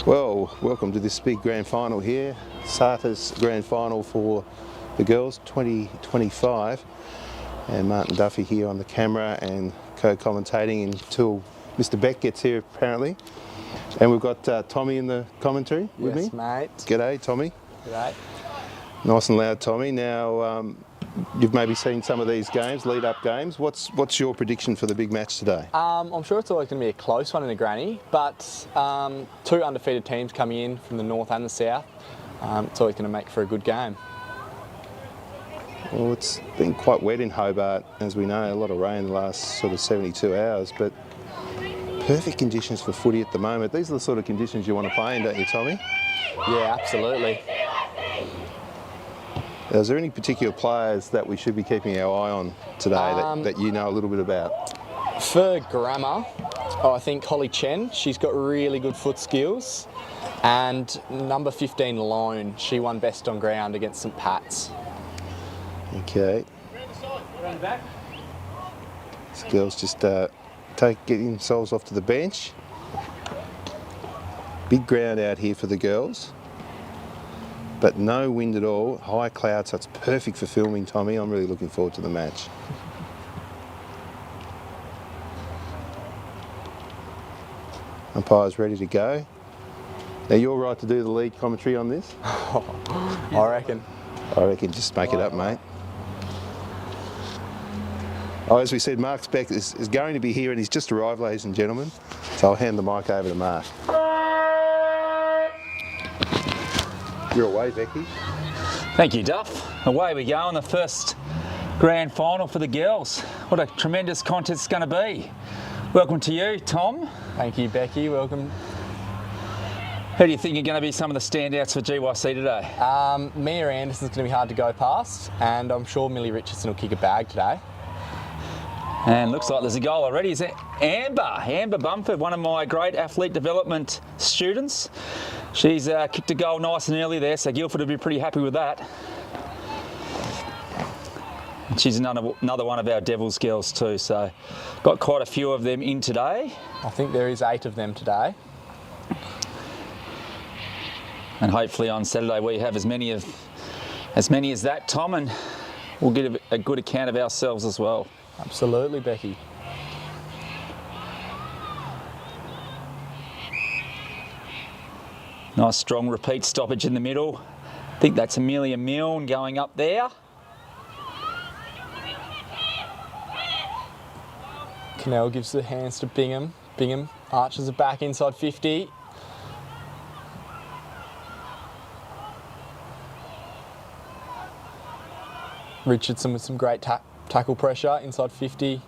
Well, welcome to this big grand final here, SATIS grand final for the girls 2025, and Martin Duffy here on the camera and co-commentating until Mr. Beck gets here apparently. And we've got Tommy in the commentary with me. Yes, mate. G'day, Tommy. G'day. Nice and loud, Tommy. Now, you've maybe seen some of these games, lead-up games. What's your prediction for the big match today? I'm sure it's always going to be a close one in the granny, but two undefeated teams coming in from the north and the south. It's always going to make for a good game. Well, it's been quite wet in Hobart, as we know, a lot of rain in the last sort of 72 hours, but perfect conditions for footy at the moment. These are the sort of conditions you want to play in, don't you, Tommy? Yeah, absolutely. Is there any particular players that we should be keeping our eye on today that you know a little bit about? For grammar, I think Holly Chen, she's got really good foot skills. And number 15, Lone, she won best on ground against St Pat's. Okay. These girls just getting themselves off to the bench. Big ground out here for the girls, but no wind at all, high clouds, so it's perfect for filming, Tommy. I'm really looking forward to the match. Umpire's ready to go. Now you're right to do the lead commentary on this? I reckon. Just make it up, mate. Oh, as we said, Mark Speck is going to be here and he's just arrived, ladies and gentlemen. So I'll hand the mic over to Mark. You're away, Becky. Thank you, Duff. Away we go on the first grand final for the girls. What a tremendous contest it's going to be. Welcome to you, Tom. Thank you, Becky. Welcome. Who do you think are going to be some of the standouts for GYC today? Mia Anderson's going to be hard to go past, and I'm sure Millie Richardson will kick a bag today. And looks like there's a goal already. Is it Amber Bumford, one of my great athlete development students. She's kicked a goal nice and early there, so Guilford will be pretty happy with that. And she's another one of our Devils girls too, so got quite a few of them in today. I think there is 8 of them today. And hopefully on Saturday we have as many as that, Tom, and we'll get a good account of ourselves as well. Absolutely, Becky. Nice strong repeat stoppage in the middle. I think that's Amelia Milne going up there. Cannell gives the hands to Bingham. Bingham arches it back inside 50. Richardson with some great tackle pressure inside 50.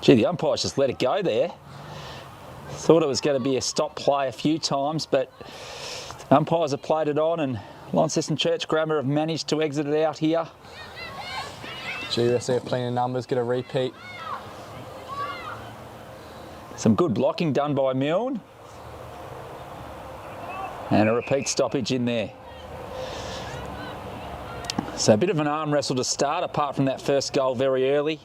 Gee, the umpires just let it go there. Thought it was going to be a stop play a few times, but umpires have played it on, and Launceston Church Grammar have managed to exit it out here. GUSC have plenty of numbers, get a repeat. Some good blocking done by Milne. And a repeat stoppage in there. So a bit of an arm wrestle to start, apart from that first goal very early.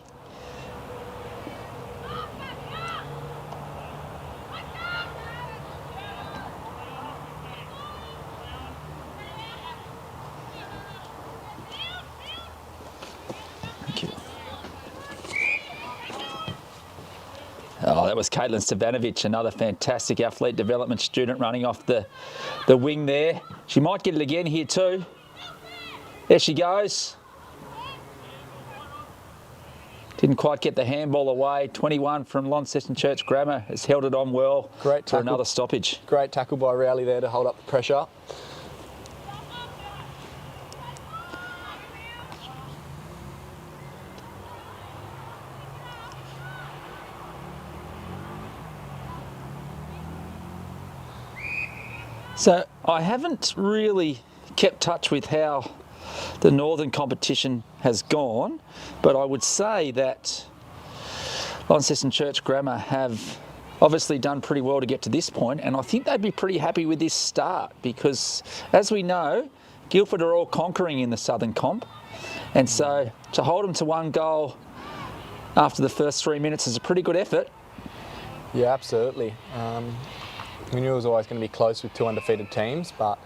Thank you. Oh, that was Caitlin Stevanovic, another fantastic athlete development student running off the wing there. She might get it again here too. There she goes. Didn't quite get the handball away. 21 from Launceston Church Grammar has held it on well. Great tackle. For another stoppage. Great tackle by Rowley there to hold up the pressure. So I haven't really kept touch with how the northern competition has gone, but I would say that Launceston Church Grammar have obviously done pretty well to get to this point, and I think they'd be pretty happy with this start because, as we know, Guilford are all conquering in the Southern Comp, and so to hold them to 1 goal after the first 3 minutes is a pretty good effort. Yeah, absolutely. We knew it was always going to be close with two undefeated teams, but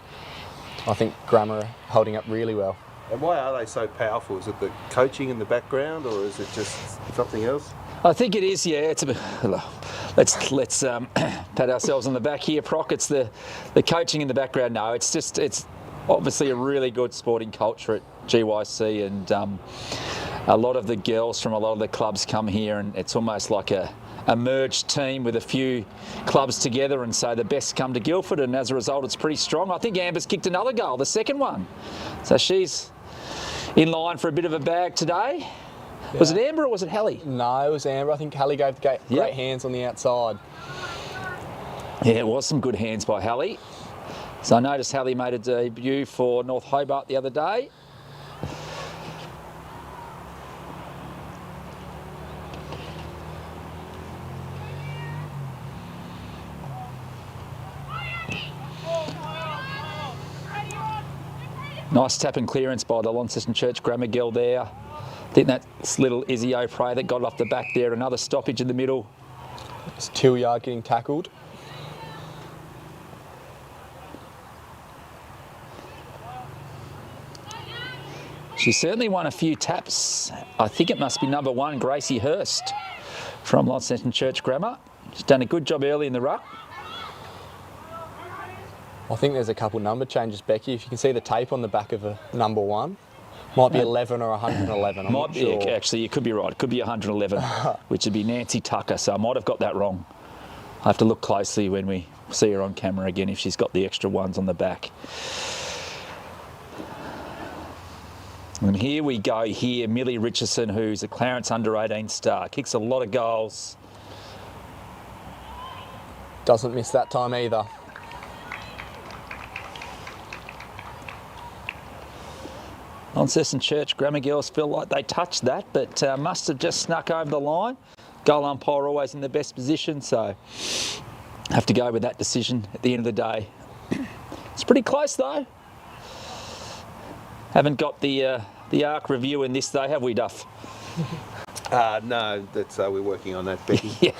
I think Grammar are holding up really well. And why are they so powerful? Is it the coaching in the background, or is it just something else? I think it is, yeah. It's a bit, let's pat ourselves on the back here, Proc. It's the coaching in the background. No, it's obviously a really good sporting culture at GYC, and a lot of the girls from a lot of the clubs come here, and it's almost like a merged team with a few clubs together, and so the best come to Guilford, and as a result it's pretty strong. I think Amber's kicked another goal, the second one. So she's in line for a bit of a bag today. Yeah. Was it Amber or was it Hallie? No, it was Amber. I think Hallie gave the great hands on the outside. Yeah, it was some good hands by Hallie. So I noticed Hallie made a debut for North Hobart the other day. Nice tap and clearance by the Launceston Church Grammar girl there. I think that's little Izzy O'Prey that got off the back there. Another stoppage in the middle. It's Tilliard getting tackled. She certainly won a few taps. I think it must be number 1, Gracie Hurst from Launceston Church Grammar. She's done a good job early in the ruck. I think there's a couple number changes, Becky. If you can see the tape on the back of a number 1. Might be 11 or 111, I'm not sure. Yeah, actually, you could be right. It could be 111, which would be Nancy Tucker, so I might have got that wrong. I have to look closely when we see her on camera again if she's got the extra ones on the back. And here we go here, Millie Richardson, who's a Clarence under-18 star. Kicks a lot of goals. Doesn't miss that time either. Launceston Church Grammar girls feel like they touched that, but must have just snuck over the line. Goal umpire always in the best position, so have to go with that decision at the end of the day. It's pretty close though. Haven't got the ARC review in this though, have we, Duff? No, that's we're working on that, Becky. Yeah.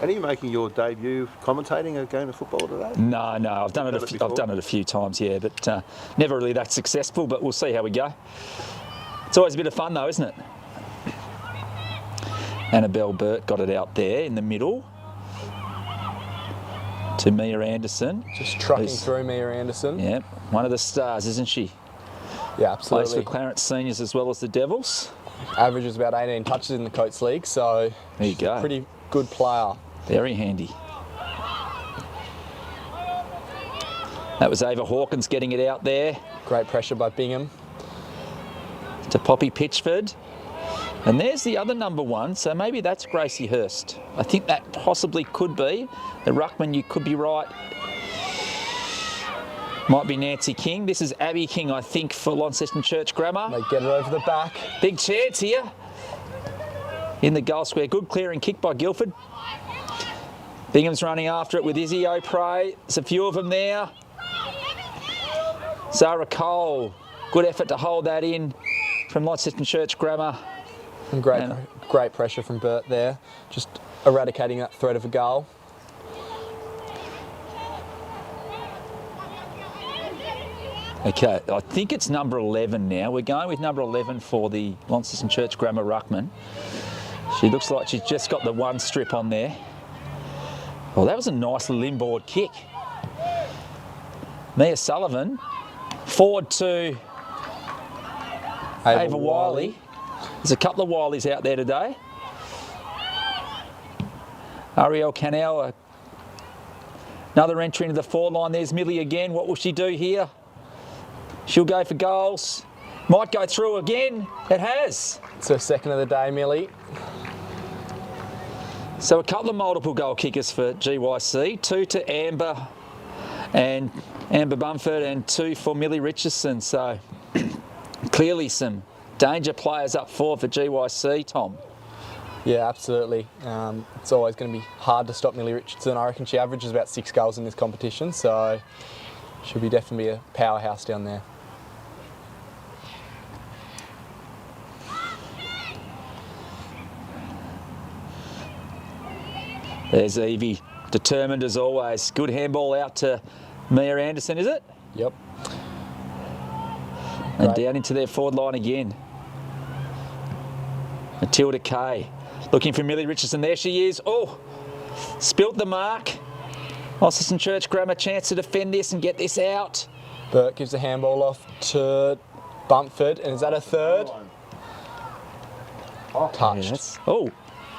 And are you making your debut commentating a game of football today? No, I've done it a few times, yeah, but never really that successful, but we'll see how we go. It's always a bit of fun though, isn't it? Annabelle Burt got it out there in the middle to Mia Anderson. Just trucking through Mia Anderson. Yeah, one of the stars, isn't she? Yeah, absolutely. Plays for Clarence Seniors as well as the Devils. Averages about 18 touches in the Coates League, so there you go. Pretty good player. Very handy. That was Ava Hawkins getting it out there. Great pressure by Bingham. To Poppy Pitchford. And there's the other number 1, so maybe that's Gracie Hurst. I think that possibly could be. The ruckman, you could be right. Might be Nancy King. This is Abby King, I think, for Launceston Church Grammar. They get it over the back. Big chance here. In the goal square. Good clearing kick by Guilford. Bingham's running after it with Izzy O'Prey. There's a few of them there. Zara Cole. Good effort to hold that in from Launceston Church Grammar. And great pressure from Burt there. Just eradicating that threat of a goal. Okay, I think it's number 11 now. We're going with number 11 for the Launceston Church Grammar ruckman. She looks like she's just got the one strip on there. Well, that was a nice little inboard kick. Mia Sullivan, forward to Ava Wiley. There's a couple of Wileys out there today. Ariel Canal, another entry into the forward line. There's Millie again. What will she do here? She'll go for goals. Might go through again. It has. It's her second of the day, Millie. So a couple of multiple goal kickers for GYC. 2 to Amber and Amber Bumford, and 2 for Millie Richardson. So clearly some danger players up forward for GYC, Tom. Yeah, absolutely. It's always going to be hard to stop Millie Richardson. I reckon she averages about 6 goals in this competition, so she'll be definitely a powerhouse down there. There's Evie, determined as always. Good handball out to Mia Anderson, is it? Yep. And Right. down into their forward line again. Matilda Kay looking for Millie Richardson. There she is. Oh, spilt the mark. Launceston Church Grammar chance to defend this and get this out. Burt gives the handball off to Bumpford, and is that a third? Touched. Oh,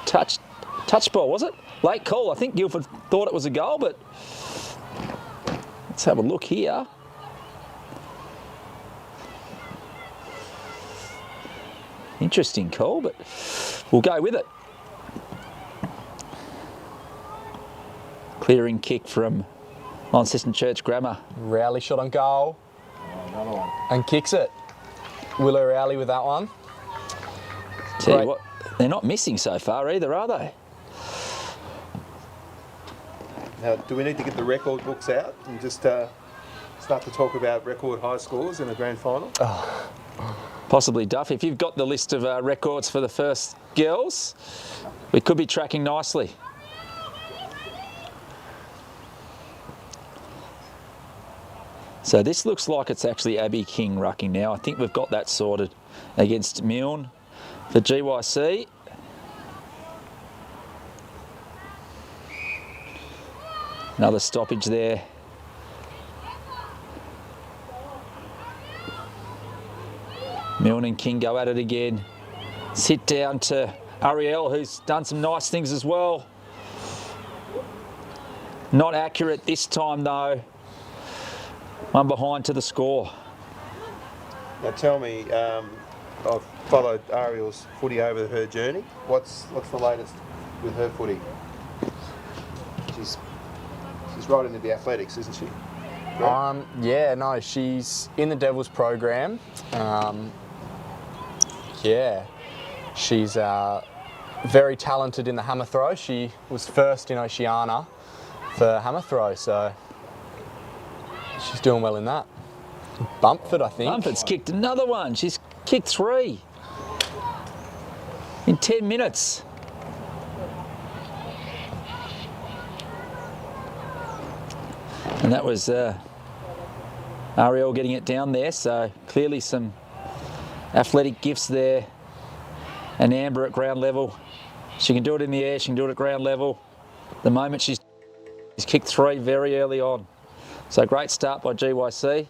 touch ball, was it? Late call. I think Guilford thought it was a goal, but let's have a look here. Interesting call, but we'll go with it. Clearing kick from Launceston Church Grammar. Rowley shot on goal. And kicks it. Willow Rowley with that one. Tell Great. you what, they're not missing so far either, are they? Now, do we need to get the record books out and just start to talk about record high scores in the grand final? Possibly, Duff. If you've got the list of records for the first girls, we could be tracking nicely. So this looks like it's actually Abby King rucking now. I think we've got that sorted against Milne for GYC. Another stoppage there. Milne and King go at it again. Sit down to Ariel, who's done some nice things as well. Not accurate this time though. One behind to the score. Now tell me, I've followed Ariel's footy over her journey. What's the latest with her footy? She's right into the athletics, isn't she? Right? Yeah, no, she's in the Devils program. Yeah, she's very talented in the hammer throw. She was first in Oceania for hammer throw, so she's doing well in that. Bumpford, I think. Bumpford's kicked another one. She's kicked 3 in 10 minutes. And that was Ariel getting it down there, so clearly some athletic gifts there. And Amber at ground level. She can do it in the air, she can do it at ground level. The moment she's kicked 3 very early on. So great start by GYC.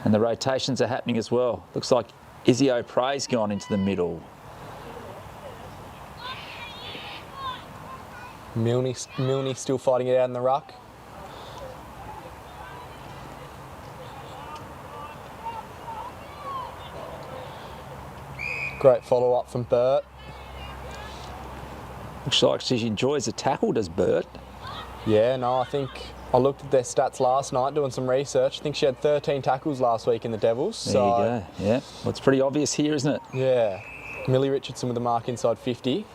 And the rotations are happening as well. Looks like Izzy O'Prea's gone into the middle. Milne still fighting it out in the ruck. Great follow-up from Burt. Looks like she enjoys the tackle, does Burt? Yeah, no, I think I looked at their stats last night doing some research. I think she had 13 tackles last week in the Devils. There you go, yeah. Well, it's pretty obvious here, isn't it? Yeah. Millie Richardson with a mark inside 50.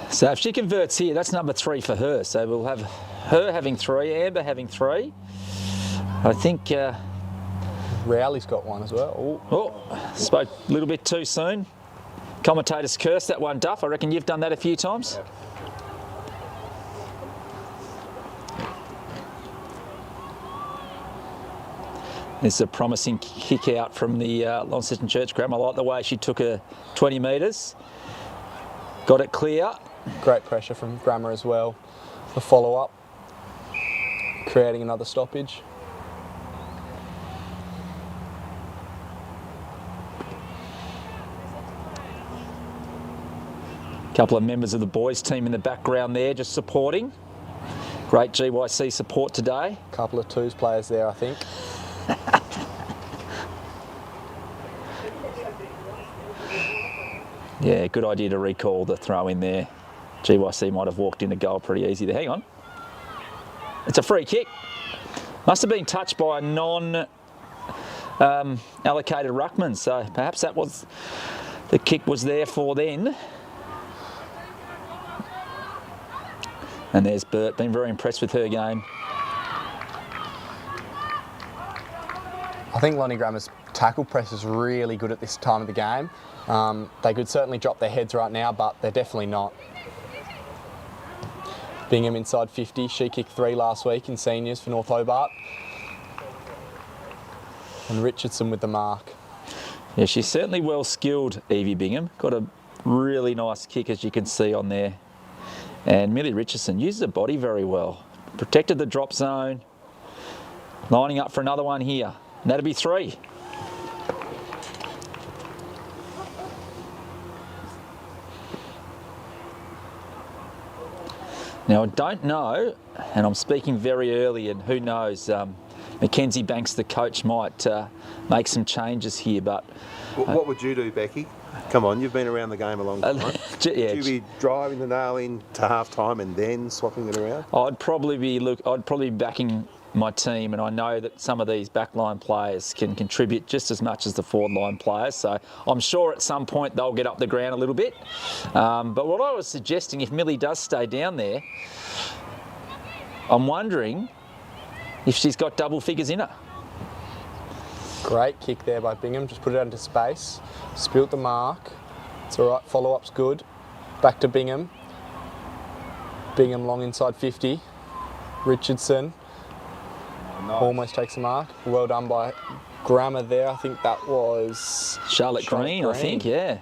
So if she converts here, that's number 3 for her. So we'll have her having 3, Amber having 3. I think... Rowley's got one as well. Oh, spoke a little bit too soon. Commentators cursed that one, Duff. I reckon you've done that a few times. Yeah. There's a promising kick out from the Launceston Church Grammar. I like the way she took her 20 metres. Got it clear. Great pressure from Grammar as well. The follow-up, creating another stoppage. Couple of members of the boys team in the background there just supporting. Great GYC support today. Couple of twos players there, I think. Yeah, good idea to recall the throw in there. GYC might have walked into goal pretty easy there. Hang on. It's a free kick. Must have been touched by a non-allocated ruckman, so perhaps that was the kick was there for then. And there's Burt, been very impressed with her game. I think Lonnie Grammer's tackle press is really good at this time of the game. They could certainly drop their heads right now, but they're definitely not. Bingham inside 50. She kicked 3 last week in seniors for North Hobart. And Richardson with the mark. Yeah, she's certainly well skilled, Evie Bingham. Got a really nice kick, as you can see on there. And Millie Richardson uses her body very well. Protected the drop zone. Lining up for another one here. And that'll be 3. Now, I don't know, and I'm speaking very early, and who knows, Mackenzie Banks, the coach, might make some changes here, but... What would you do, Becky? Come on, you've been around the game a long time. Yeah, Would you be driving the nail in to half-time and then swapping it around? I'd probably be backing my team, and I know that some of these backline players can contribute just as much as the forward line players, so I'm sure at some point they'll get up the ground a little bit. But what I was suggesting, if Millie does stay down there, I'm wondering if she's got double figures in her. Great kick there by Bingham, just put it out into space. Spilt the mark. It's all right, follow-up's good. Back to Bingham. Bingham long inside 50. Richardson. Nice. Almost takes the mark. Well done by Grammer there. I think that was... Charlotte Green, I think, yeah.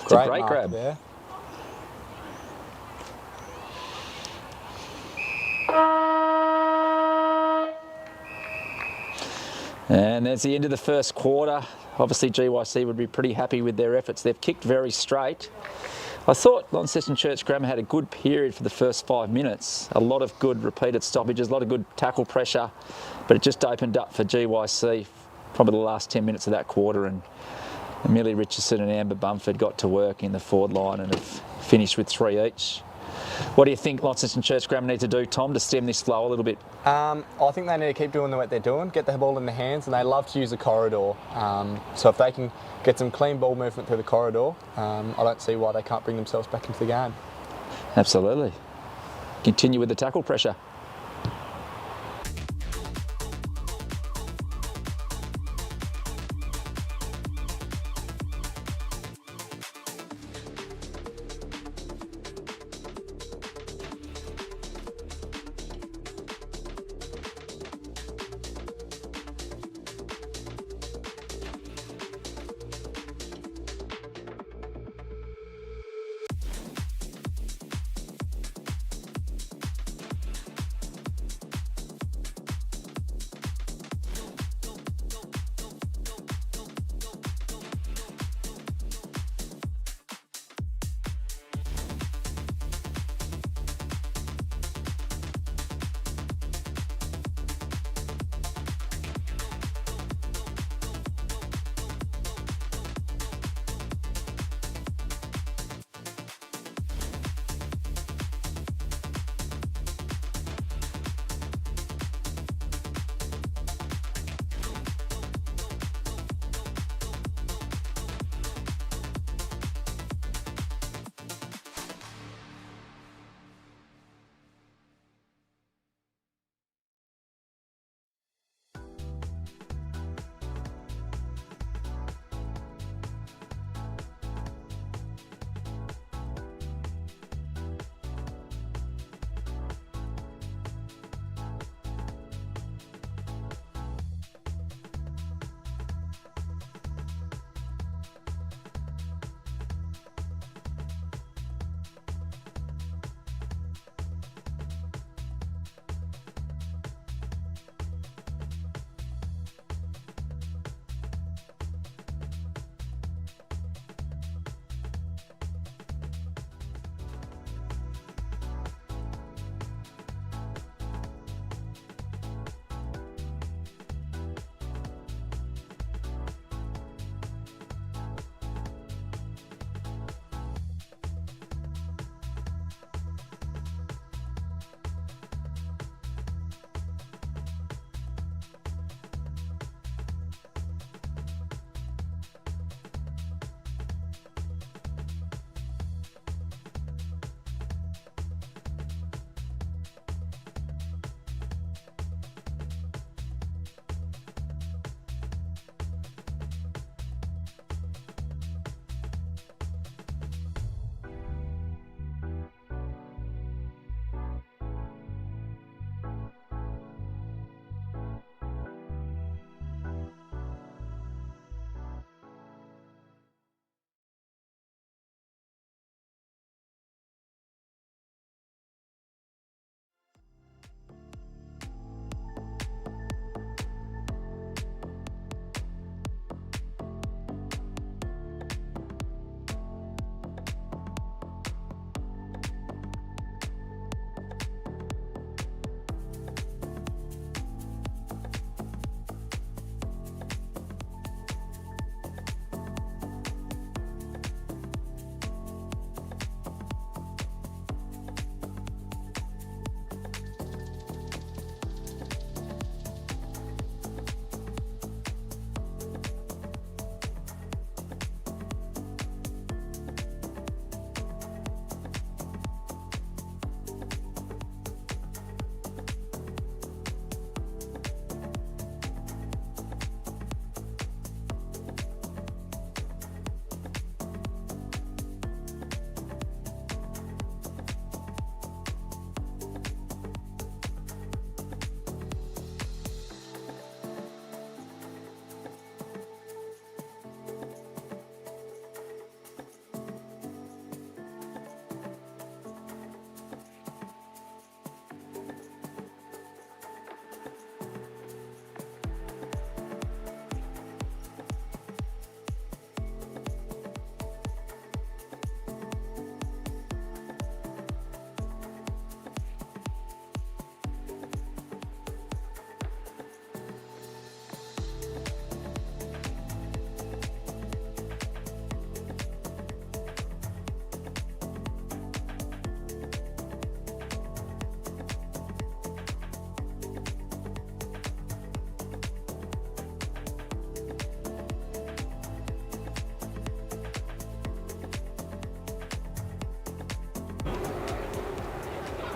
It's Great a great mark grab. There. And that's the end of the first quarter. Obviously GYC would be pretty happy with their efforts. They've kicked very straight. I thought Launceston Church Grammar had a good period for the first 5 minutes. A lot of good repeated stoppages, a lot of good tackle pressure, but it just opened up for GYC probably the last 10 minutes of that quarter, and Millie Richardson and Amber Bumford got to work in the forward line and have finished with 3 each. What do you think Launceston Church Grammar need to do, Tom, to stem this flow a little bit? I think they need to keep doing what they're doing, get the ball in their hands, and they love to use the corridor. So if they can get some clean ball movement through the corridor, I don't see why they can't bring themselves back into the game. Absolutely. Continue with the tackle pressure.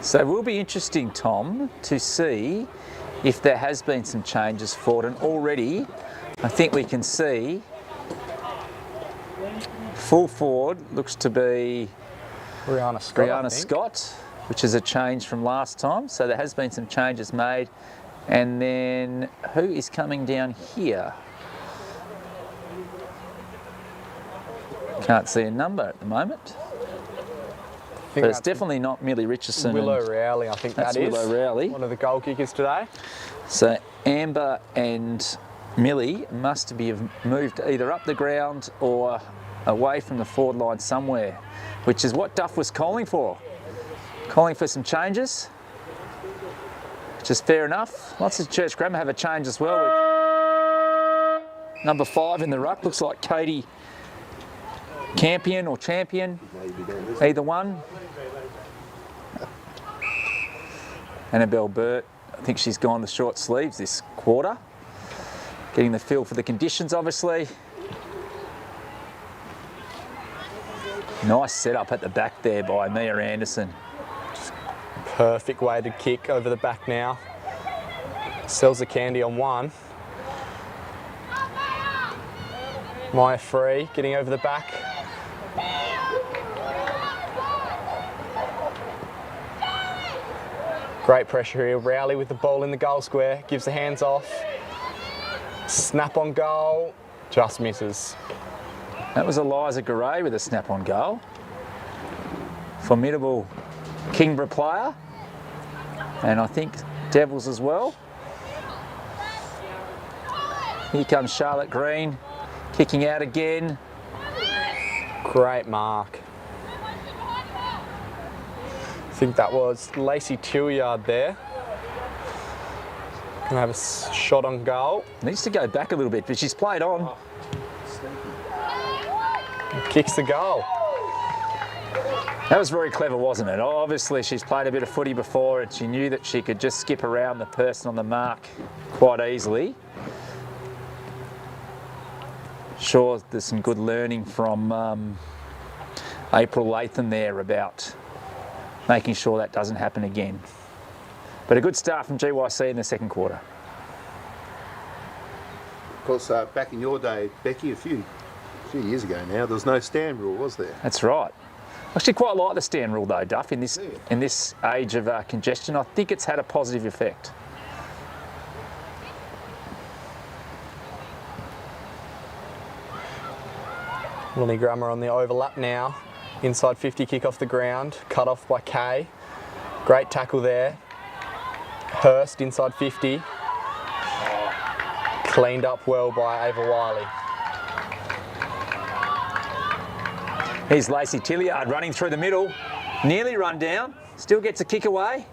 So it will be interesting, Tom, to see if there has been some changes forward. And already, I think we can see full forward looks to be Brianna Scott. Brianna Scott, which is a change from last time. So there has been some changes made. And then who is coming down here? Can't see a number at the moment. But it's definitely not Millie Richardson. Willow Rowley, I think that's that is. Willow Rowley. One of the goal kickers today. So Amber and Millie must have moved either up the ground or away from the forward line somewhere, which is what Duff was calling for. Calling for some changes, which is fair enough. Launceston Church Grammar have a change as well. With number 5 in the ruck, looks like Katie Campion or Champion, either one. Annabelle Burt, I think she's gone the short sleeves this quarter. Getting the feel for the conditions, obviously. Nice setup at the back there by Mia Anderson. Perfect way to kick over the back now. Sells the candy on one. Maya free, getting over the back. Great pressure here. Rowley with the ball in the goal square, gives the hands off. Snap on goal, just misses. That was Eliza Garay with a snap on goal. Formidable Kingborough player. And I think Devils as well. Here comes Charlotte Green, kicking out again. Great mark. I think that was Lacey Tilliard there. Gonna have a shot on goal. Needs to go back a little bit, but she's played on. Kicks the goal. That was very clever, wasn't it? Obviously, she's played a bit of footy before and she knew that she could just skip around the person on the mark quite easily. Sure, there's some good learning from April Latham there about making sure that doesn't happen again. But a good start from GYC in the second quarter. Of course, back in your day, Becky, a few years ago now, there was no stand rule, was there? That's right. Actually, quite like the stand rule though, Duff. In this age of congestion, I think it's had a positive effect. Lonnie Grammer on the overlap now. Inside 50 kick off the ground, cut off by Kay. Great tackle there. Hurst inside 50. Cleaned up well by Ava Wiley. Here's Lacey Tilliard running through the middle. Nearly run down. Still gets a kick away.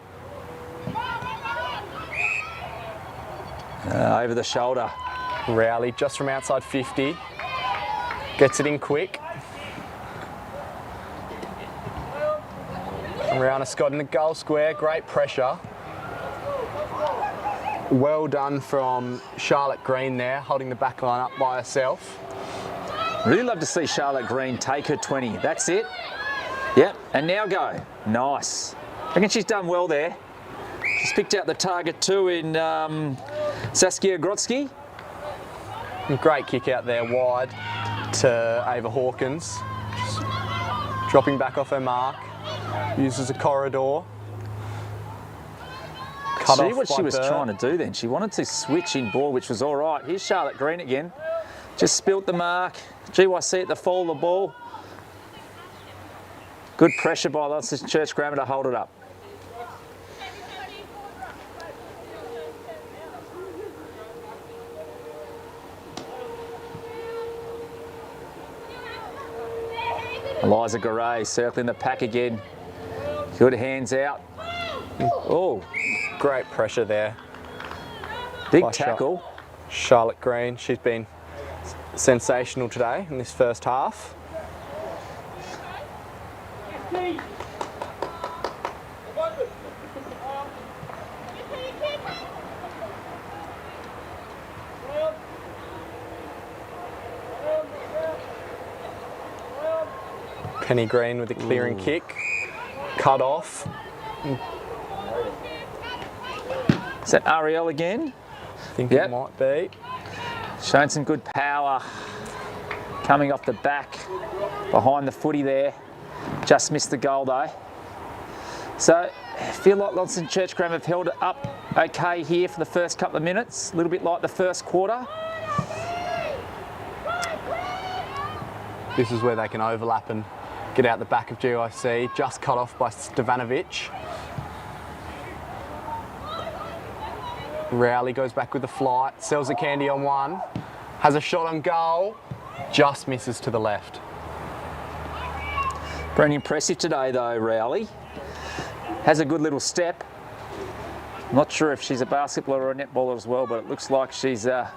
Over the shoulder. Rowley just from outside 50. Gets it in quick. Brianna Scott in the goal square. Great pressure. Well done from Charlotte Green there, holding the back line up by herself. Really love to see Charlotte Green take her 20. That's it. Yep, and now go. Nice. I reckon she's done well there. She's picked out the target too in Saskia Grotsky. Great kick out there wide to Ava Hawkins. Just dropping back off her mark. Uses a corridor. See what she was trying to do then. She wanted to switch in ball, which was all right. Here's Charlotte Green again. Just spilt the mark. GYC at the fall of the ball. Good pressure by Launceston Church Grammar to hold it up. Eliza Garay circling the pack again. Good hands out. Oh, great pressure there. Big tackle. Charlotte Green, she's been sensational today in this first half. Penny Green with a clearing kick. Cut off. Is that Ariel again? I think Yep. it might be. Showing some good power. Coming off the back, behind the footy there. Just missed the goal though. So, I feel like Launceston Church Grammar have held it up okay here for the first couple of minutes. A little bit like the first quarter. This is where they can overlap and get out the back of GIC. Just cut off by Stevanovic. Rowley goes back with the flight, sells the candy on one, has a shot on goal, just misses to the left. Pretty impressive today though, Rowley. Has a good little step. Not sure if she's a basketballer or a netballer as well, but it looks like she's got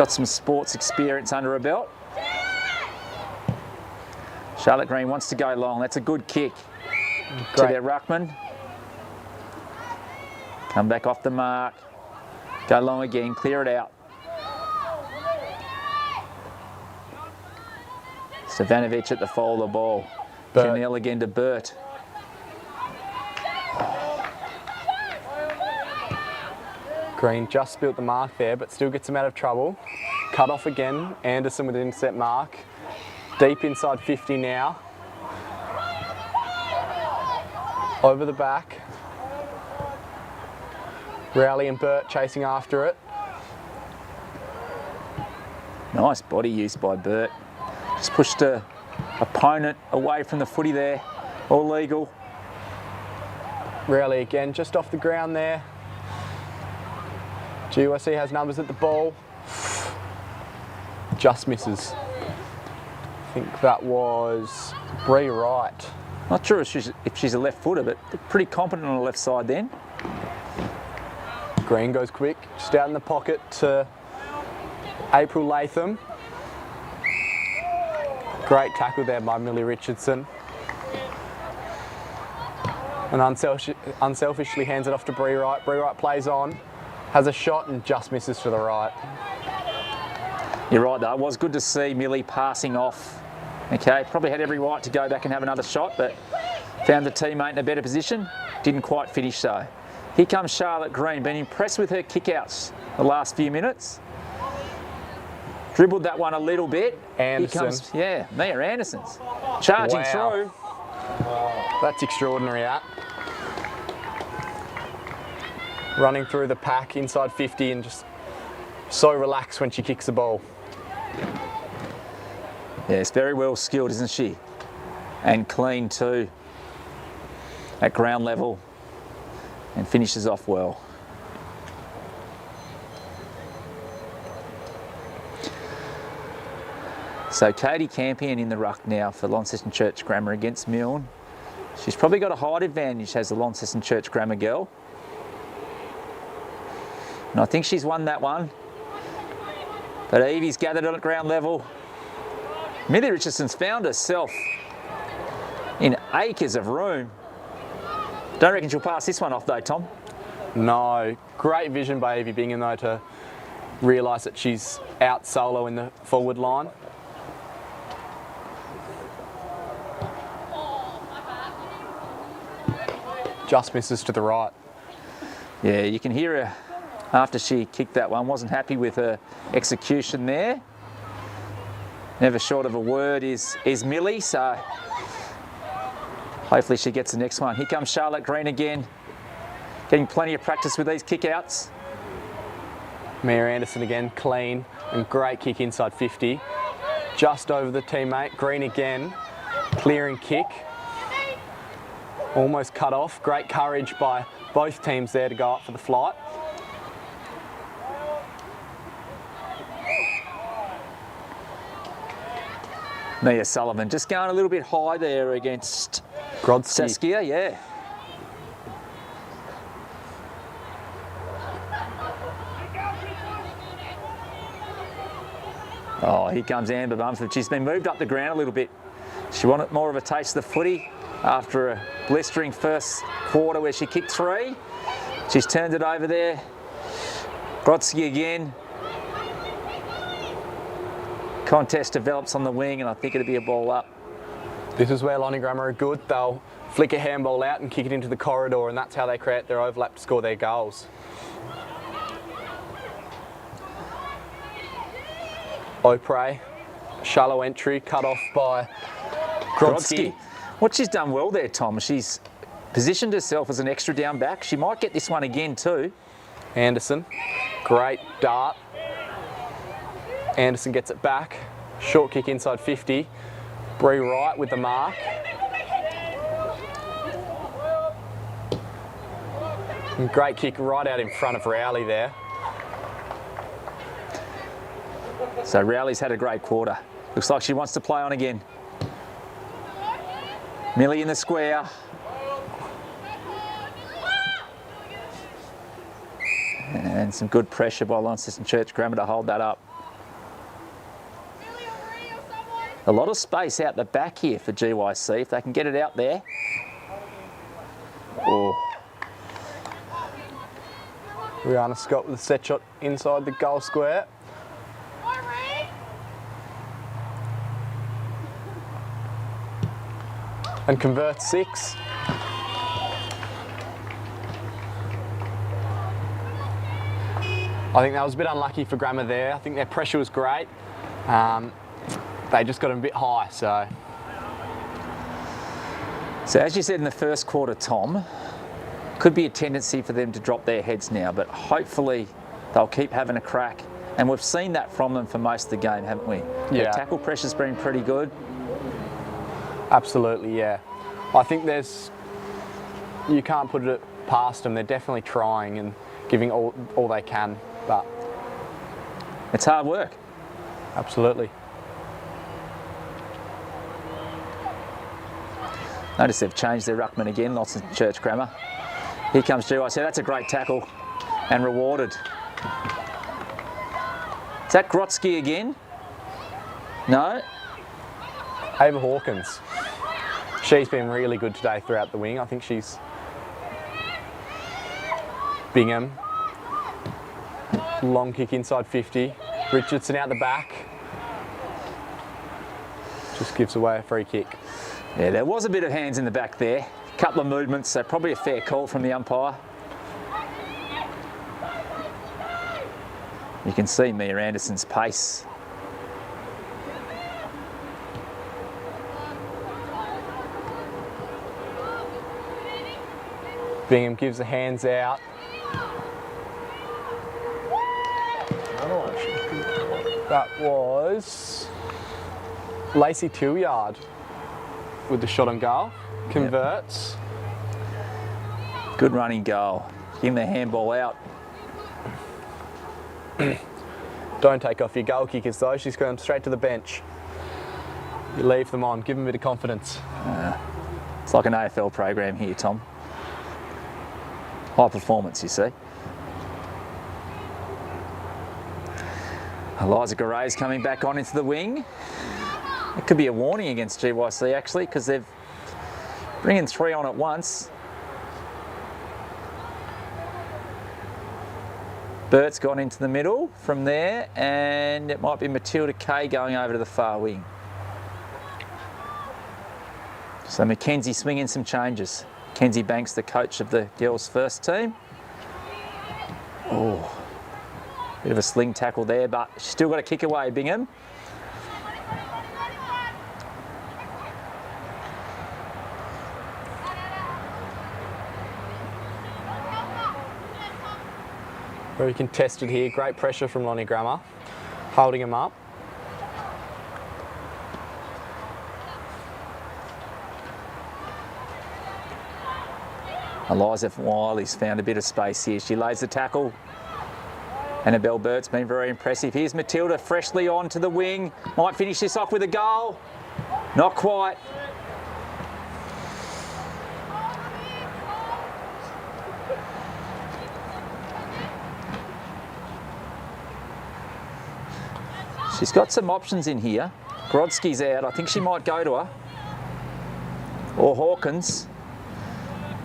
some sports experience under her belt. Charlotte Green wants to go long. That's a good kick to their ruckman. Come back off the mark. Go long again, clear it out. Stevanovic at the foul of the ball. Canel again to Burt. Green just spilt the mark there, but still gets him out of trouble. Cut off again. Anderson with an intercept mark. Deep inside 50 now. Over the back. Rowley and Burt chasing after it. Nice body use by Burt. Just pushed a opponent away from the footy there. All legal. Rowley again, just off the ground there. GUSC has numbers at the ball. Just misses. I think that was Bree Wright. Not sure if she's a left footer, but pretty competent on the left side then. Green goes quick, just out in the pocket to April Latham. Great tackle there by Millie Richardson. And unselfishly hands it off to Bree Wright. Bree Wright plays on, has a shot and just misses to the right. You're right though, it was good to see Millie passing off. Okay, probably had every right to go back and have another shot, but found the teammate in a better position. Didn't quite finish though. Here comes Charlotte Green, been impressed with her kickouts the last few minutes. Dribbled that one a little bit. Anderson. Here comes, yeah, Mia Anderson's. Charging through. That's extraordinary, that. Running through the pack inside 50 and just so relaxed when she kicks the ball. Yes, very well skilled, isn't she? And clean too. At ground level. And finishes off well. So Katie Campion in the ruck now for Launceston Church Grammar against Milne. She's probably got a height advantage as the Launceston Church Grammar girl. And I think she's won that one. But Evie's gathered on at ground level. Millie Richardson's found herself in acres of room. Don't reckon she'll pass this one off though, Tom? No, great vision by Evie Bingham though to realise that she's out solo in the forward line. Just misses to the right. Yeah, you can hear her after she kicked that one. Wasn't happy with her execution there. Never short of a word is Millie, so hopefully she gets the next one. Here comes Charlotte Green again. Getting plenty of practice with these kickouts. Mia Anderson again, clean and great kick inside 50. Just over the teammate. Green again, clearing kick. Almost cut off. Great courage by both teams there to go up for the flight. Mia Sullivan just going a little bit high there against Grodsky. Saskia, yeah. Oh, here comes Amber Bumford. She's been moved up the ground a little bit. She wanted more of a taste of the footy after a blistering first quarter where she kicked 3. She's turned it over there. Grodsky again. Contest develops on the wing and I think it'll be a ball up. This is where Lonnie Grammar are good. They'll flick a handball out and kick it into the corridor, and that's how they create their overlap to score their goals. Opre, shallow entry, cut off by Grodsky. What she's done well there, Tom, she's positioned herself as an extra down back. She might get this one again too. Anderson, great dart. Anderson gets it back. Short kick inside 50. Bree Wright with the mark. And great kick right out in front of Rowley there. So Rowley's had a great quarter. Looks like she wants to play on again. Millie in the square. And some good pressure by Launceston Church Grammar to hold that up. A lot of space out the back here for GYC if they can get it out there. Oh. Rihanna Scott with a set shot inside the goal square. And converts 6. I think that was a bit unlucky for Grammar there. I think their pressure was great. They just got them a bit high, so. So as you said in the first quarter, Tom, could be a tendency for them to drop their heads now, but hopefully they'll keep having a crack. And we've seen that from them for most of the game, haven't we? Yeah. Their tackle pressure's been pretty good. Absolutely, yeah. I think you can't put it past them. They're definitely trying and giving all they can, but. It's hard work. Absolutely. Notice they've changed their ruckman again, Launceston Church Grammar. Here comes GYC. That's a great tackle and rewarded. Is that Grodsky again? No? Ava Hawkins. She's been really good today throughout the wing. I think she's Bingham. Long kick inside 50. Richardson out the back. Just gives away a free kick. Yeah, there was a bit of hands in the back there. A couple of movements, so probably a fair call from the umpire. You can see Mia Anderson's pace. Bingham gives the hands out. That was Lacey Tilliard with the shot on goal. Converts. Yep. Good running goal. Give him the handball out. Don't take off your goal kickers though. She's going straight to the bench. You leave them on. Give them a bit of confidence. It's like an AFL program here, Tom. High performance, you see. Eliza Garay's coming back on into the wing. It could be a warning against GYC actually, because they're bringing 3 on at once. Bert's gone into the middle from there, and it might be Matilda Kay going over to the far wing. So Mackenzie swinging some changes. Kenzie Banks, the coach of the girls' first team. Oh, bit of a sling tackle there, but she's still got to kick away, Bingham. Very contested here. Great pressure from Lonnie Grammar, holding him up. Eliza Wiley's found a bit of space here. She lays the tackle. Annabelle Burt's been very impressive. Here's Matilda freshly on to the wing. Might finish this off with a goal. Not quite. She's got some options in here. Grodsky's out. I think she might go to her. Or Hawkins.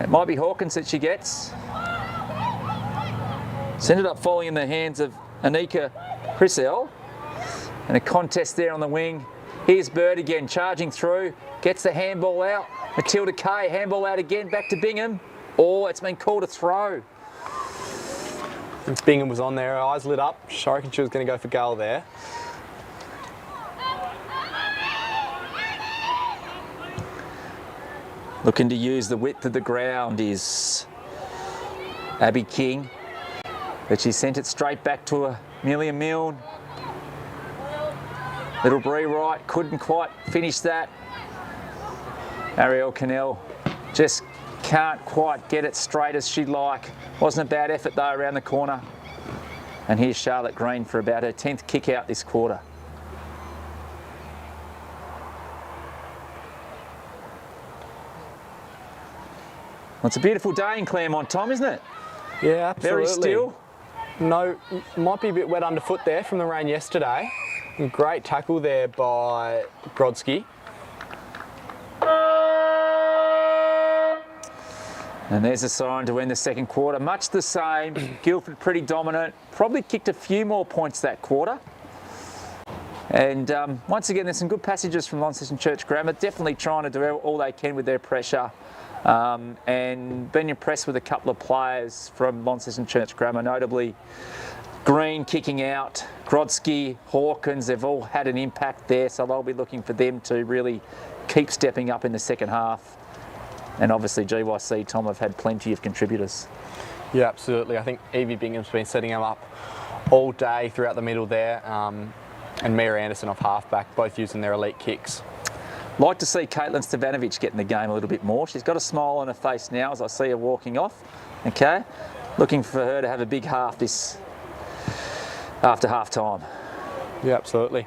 It might be Hawkins that she gets. It's ended up falling in the hands of Anika Crisell. And a contest there on the wing. Here's Bird again, charging through, gets the handball out. Matilda Kay, handball out again, back to Bingham. Oh, it's been called a throw. Bingham was on there, her eyes lit up. I reckon she was going to go for goal there. Looking to use the width of the ground is Abby King, but she sent it straight back to Amelia Milne. Little Bree Wright couldn't quite finish that. Ariel Cannell just can't quite get it straight as she'd like. Wasn't a bad effort though around the corner. And here's Charlotte Green for about her 10th kick out this quarter. Well, it's a beautiful day in Claremont, Tom, isn't it? Yeah, absolutely. Very still. No, might be a bit wet underfoot there from the rain yesterday. And great tackle there by Brodsky. And there's a siren to end the second quarter. Much the same. Guilford pretty dominant. Probably kicked a few more points that quarter. And once again, there's some good passages from Launceston Church Grammar. Definitely trying to do all they can with their pressure. And been impressed with a couple of players from Launceston Church Grammar, notably Green kicking out, Grodsky, Hawkins. They've all had an impact there, so they'll be looking for them to really keep stepping up in the second half. And obviously GYC, Tom, have had plenty of contributors. Yeah, absolutely. I think Evie Bingham's been setting them up all day throughout the middle there, and Mia Anderson off halfback, both using their elite kicks. Like to see Caitlin Stevanovic get in the game a little bit more. She's got a smile on her face now as I see her walking off. Okay, looking for her to have a big half this after half time. Yeah, absolutely.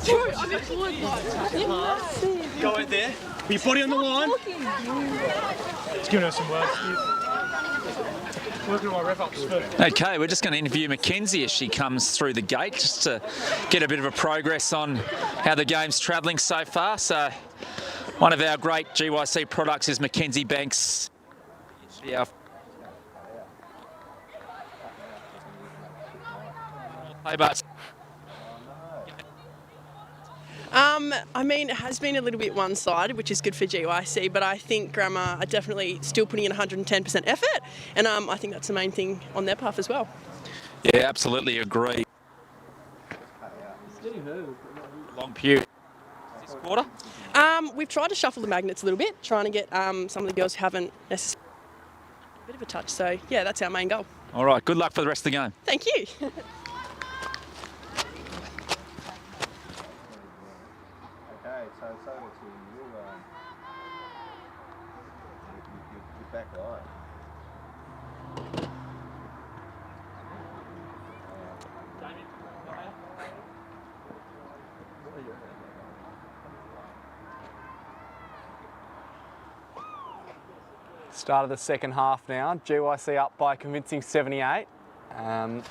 Go out there. Put your body on the line. Just giving her some words. Working on my rev ups first. Okay, we're just going to interview Mackenzie as she comes through the gate, just to get a bit of a progress on how the game's travelling so far. So, one of our great GYC products is Mackenzie Banks. Yeah. But I mean, it has been a little bit one-sided, which is good for GYC, but I think Grammar are definitely still putting in 110% effort, and I think that's the main thing on their path as well. Yeah, absolutely agree. Long period. This quarter? We've tried to shuffle the magnets a little bit, trying to get some of the girls who haven't necessarily a bit of a touch, so yeah, that's our main goal. All right, good luck for the rest of the game. Thank you. Okay, so it's over to you, your back line. Start of the second half now. GYC up by a convincing 78. Had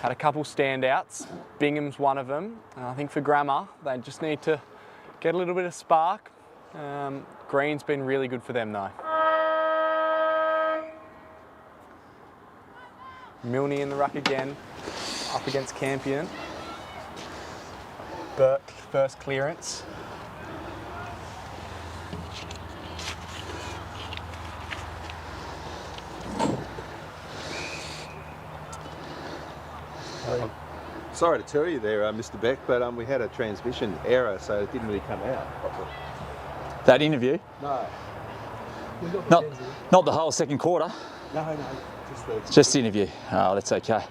a couple standouts. Bingham's one of them. I think for Grammar, they just need to get a little bit of spark. Green's been really good for them though. Milne in the ruck again, up against Campion. Burke, first clearance. Sorry to tell you there, Mr. Beck, but we had a transmission error, so it didn't really come out properly. That interview? No. Not the whole second quarter. No, Just the interview. Oh, that's okay.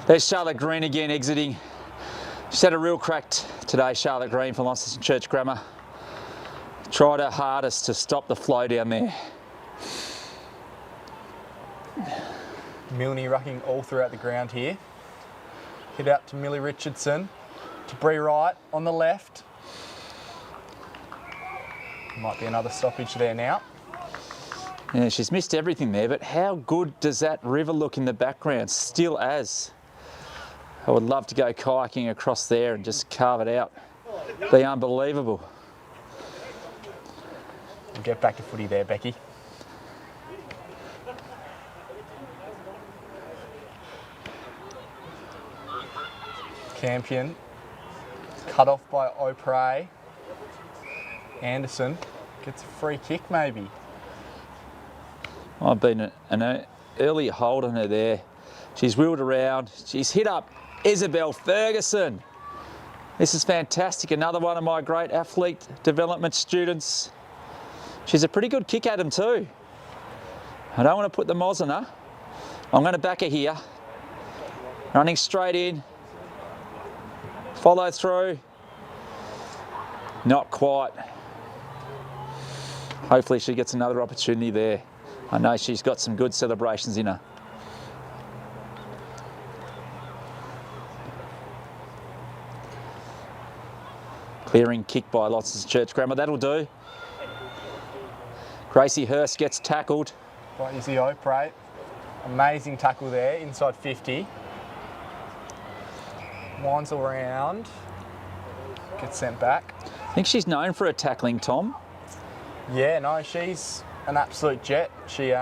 There's Charlotte Green again exiting. She's had a real crack today, Charlotte Green for Launceston Church Grammar. Tried her hardest to stop the flow down there. Milne rucking all throughout the ground here. Hit out to Millie Richardson, to Bree Wright on the left. Might be another stoppage there now. Yeah, she's missed everything there, but how good does that river look in the background? Still as. I would love to go kayaking across there and just carve it out. Be unbelievable. We'll get back to footy there, Becky. Campion, cut off by O'Prey. Anderson gets a free kick maybe. I've been an early hold on her there. She's wheeled around. She's hit up Isabel Ferguson. This is fantastic. Another one of my great athlete development students. She's a pretty good kick at him too. I don't want to put the moz on her. I'm going to back her here. Running straight in. Follow through. Not quite. Hopefully she gets another opportunity there. I know she's got some good celebrations in her. Clearing kick by Launceston Church Grammar, that'll do. Gracie Hurst gets tackled. By Izzy O'Prey. Amazing tackle there, inside 50. Winds around, gets sent back. I think she's known for her tackling, Tom. Yeah, no, she's an absolute jet. She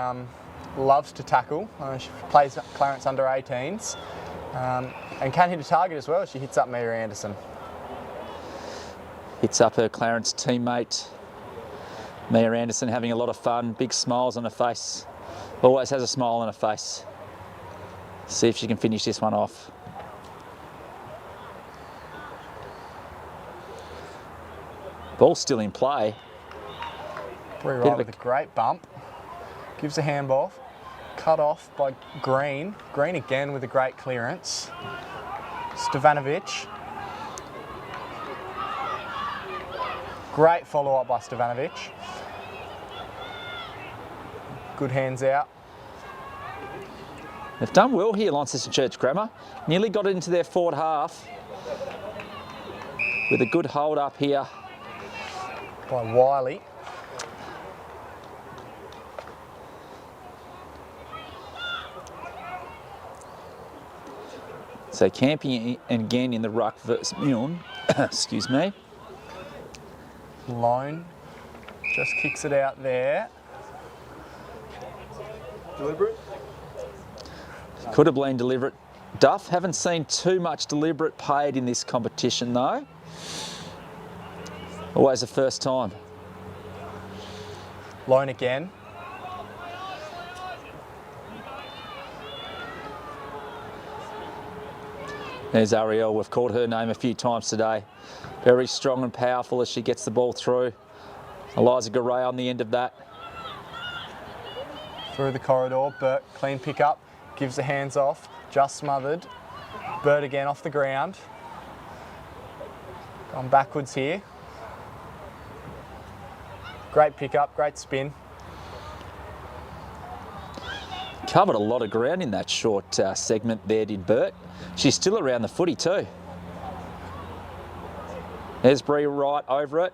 loves to tackle. She plays Claremont under 18s and can hit a target as well. She hits up Mia Anderson. Hits up her Clarence teammate. Mia Anderson having a lot of fun, big smiles on her face. Always has a smile on her face. See if she can finish this one off. Ball's still in play. Bree Wright with a great bump. Gives a handball. Cut off by Green. Green again with a great clearance. Stevanovic. Great follow-up by Stevanovic. Good hands out. They've done well here, Launceston Church Grammar. Nearly got it into their forward half. with a good hold up here. By Wiley. So camping again in the ruck versus Milne. Excuse me. Lone just kicks it out there. Deliberate. Could have been deliberate. Duff, haven't seen too much deliberate paid in this competition though. Always the first time. Lone again. There's Ariel. We've called her name a few times today. Very strong and powerful as she gets the ball through. Eliza Garay on the end of that. Through the corridor, Burt, clean pick up, gives the hands off, just smothered. Burt again off the ground. Gone backwards here. Great pick up, great spin. Covered a lot of ground in that short segment there, did Burt. She's still around the footy too. There's Bree right over it.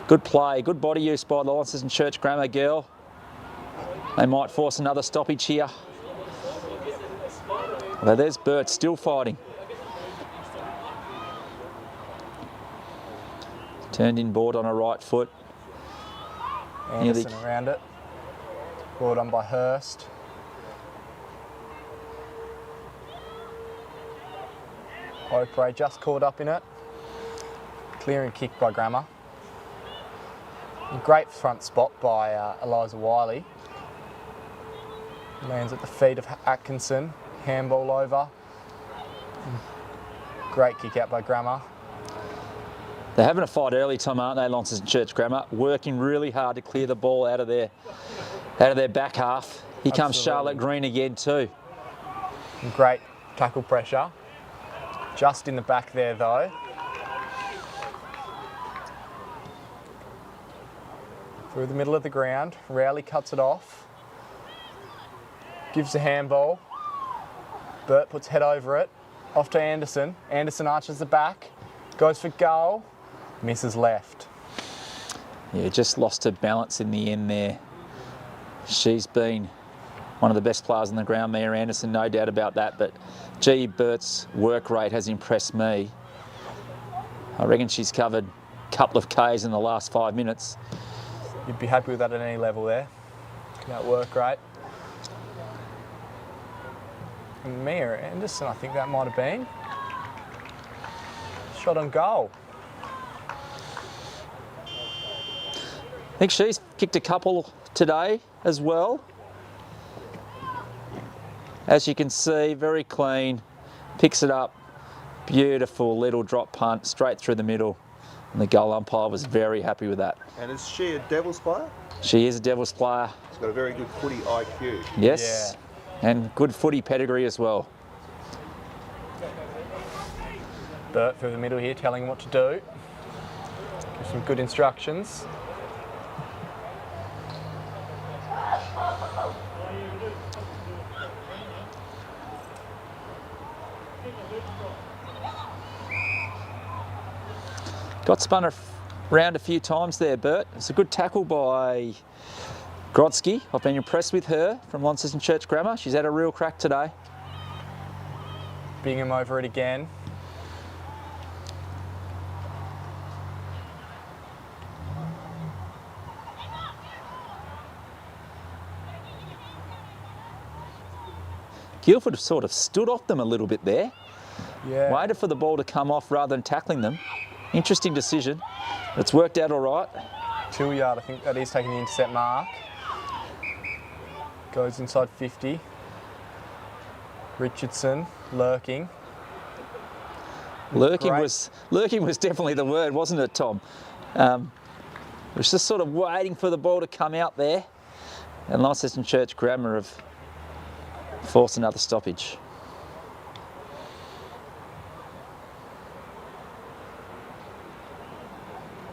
Good play, good body use by the Launceston Church Grammar girl. They might force another stoppage here. Well, there's Burt still fighting. Turned inboard on her right foot. Anderson around it. Ball done by Hurst. Opray just caught up in it. Clearing kick by Grammar. Great front spot by Eliza Wiley. Lands at the feet of Atkinson. Handball over. Great kick out by Grammar. They're having a fight early, Tom, aren't they, Launceston Church Grammar? Working really hard to clear the ball out of their back half. Here comes Charlotte Green again too. Great tackle pressure. Just in the back there though. Through the middle of the ground, Rowley cuts it off. Gives the handball. Burt puts head over it. Off to Anderson. Anderson arches the back. Goes for goal. Misses left. Yeah, just lost her balance in the end there. She's been one of the best players on the ground there, Anderson, no doubt about that. But gee, Burt's work rate has impressed me. I reckon she's covered a couple of Ks in the last 5 minutes. You'd be happy with that at any level there. That work rate. And Mia Anderson, I think that might have been. Shot on goal. I think she's kicked a couple today as well. As you can see, very clean, picks it up, beautiful little drop punt straight through the middle. And the goal umpire was very happy with that. And is she a Devils player? She is a Devils player. She's got a very good footy IQ. Yes, and good footy pedigree as well. Burt through the middle here, telling him what to do. Give some good instructions. Got spun around a few times there, Burt. It's a good tackle by Grodsky. I've been impressed with her from Launceston Church Grammar. She's had a real crack today. Bingham over it again. Guilford sort of stood off them a little bit there. Yeah. Waited for the ball to come off rather than tackling them. Interesting decision. It's worked out all right. Tilliard, I think that is taking the intercept mark. Goes inside 50. Richardson lurking. Lurking Great. was definitely the word, wasn't it, Tom? It was just sort of waiting for the ball to come out there. And Launceston Church Grammar have forced another stoppage.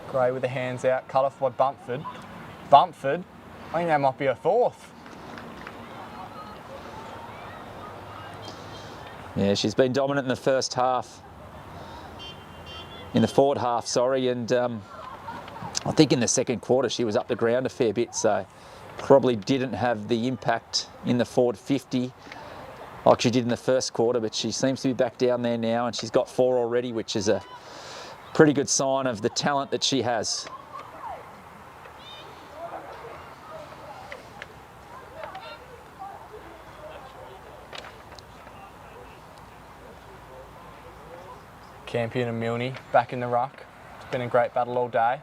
Gray with the hands out, cut off by Bumpford. Bumpford, I think that might be a fourth. Yeah, Yeah, she's been dominant in the first half. in the forward half, sorry, and I think in the second quarter she was up the ground a fair bit, so probably didn't have the impact in the forward 50 like she did in the first quarter, but she seems to be back down there now, and she's got 4 already, which is a pretty good sign of the talent that she has. Campion and Milne back in the ruck. It's been a great battle all day.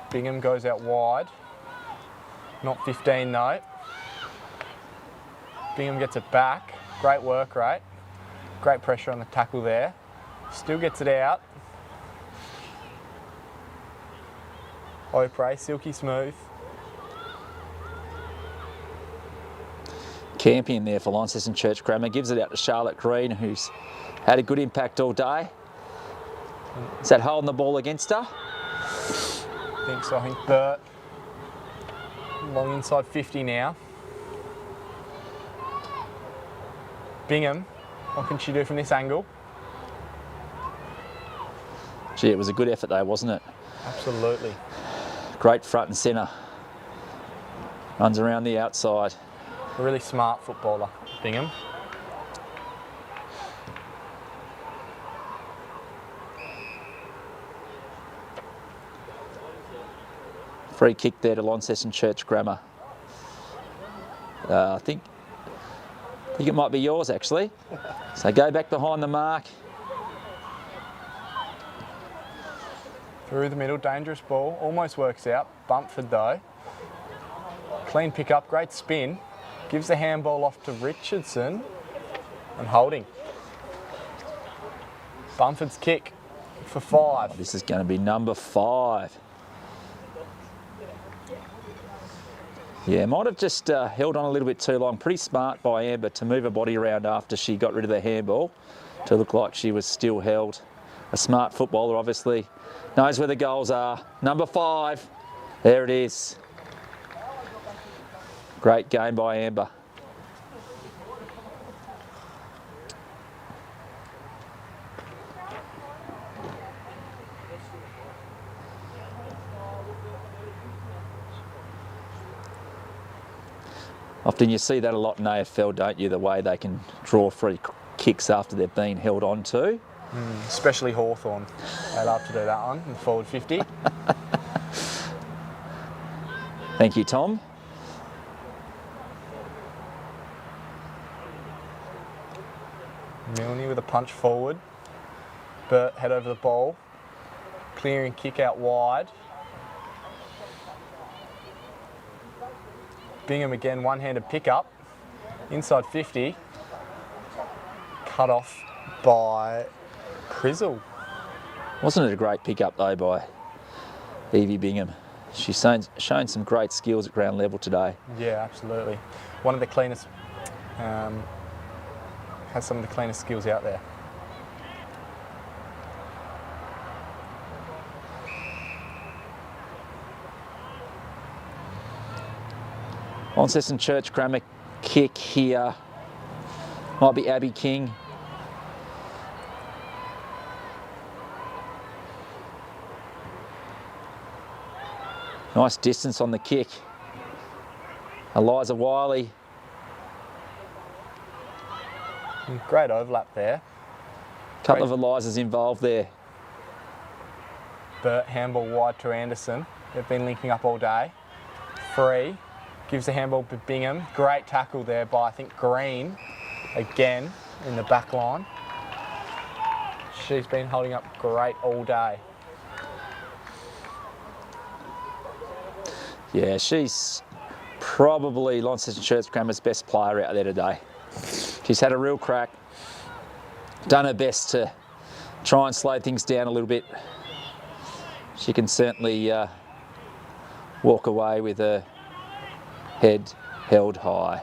Bingham goes out wide. Not 15 though. Bingham gets it back. Great work rate. Great pressure on the tackle there. Still gets it out. Opre, silky smooth. Campion there for Launceston Church Grammar, gives it out to Charlotte Green, who's had a good impact all day. Is that holding the ball against her? I think so. I think Burt long inside 50 now. Bingham, what can she do from this angle? Gee, it was a good effort though, wasn't it? Absolutely. Great front and centre. Runs around the outside. A really smart footballer, Bingham. Free kick there to Launceston Church Grammar. I think it might be yours actually. So go back behind the mark. Through the middle, dangerous ball, almost works out. Bumpford though. Clean pick up, great spin. Gives the handball off to Richardson and holding. Bumford's kick for 5. This is going to be number 5. Yeah, might have just held on a little bit too long. Pretty smart by Amber to move her body around after she got rid of the handball to look like she was still held. A smart footballer, obviously. Knows where the goals are. Number 5. There it is. Great game by Amber. Often you see that a lot in AFL, don't you? The way they can draw free kicks after they've been held on to. Especially Hawthorn. They love to do that one in forward 50. Thank you, Tom. Milne with a punch forward. Burt head over the ball. Clearing kick out wide. Bingham again, one-handed pick-up. Inside 50. Cut off by Prizzle. Wasn't it a great pick-up though by Evie Bingham? She's shown some great skills at ground level today. Yeah, absolutely. One of the cleanest, has some of the cleanest skills out there. Launceston Church Grammar kick here. Might be Abby King. Nice distance on the kick. Eliza Wiley. Great overlap there. Couple of Elizas involved there. Burt handball wide to Anderson. They've been linking up all day. Free. Gives the handball to Bingham. Great tackle there by, I think, Green. Again, in the back line. She's been holding up great all day. Yeah, she's probably Launceston Church Grammar's best player out there today. She's had a real crack. Done her best to try and slow things down a little bit. She can certainly walk away with her head held high.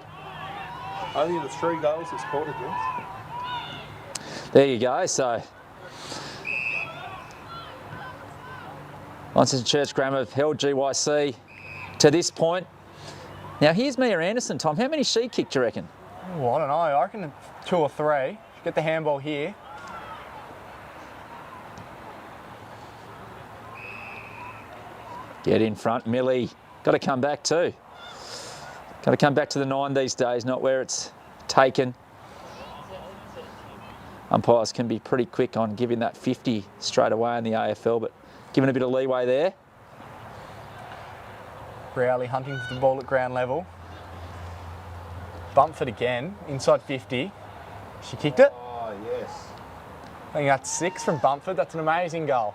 Only the 3 goals it's scored against. There you go. So Launceston Church Grammar have held GYC to this point. Now here's Mia Anderson, Tom. How many she kicked, do you reckon? Oh, I don't know. I reckon 2 or 3. Get the handball here. Get in front, Millie. Got to come back too. Got to come back to the 9 these days, not where it's taken. Umpires can be pretty quick on giving that 50 straight away in the AFL, but giving a bit of leeway there. Rowley hunting for the ball at ground level. Bumpford again, inside 50. She kicked it. Oh, yes. I think that's 6 from Bumpford. That's an amazing goal.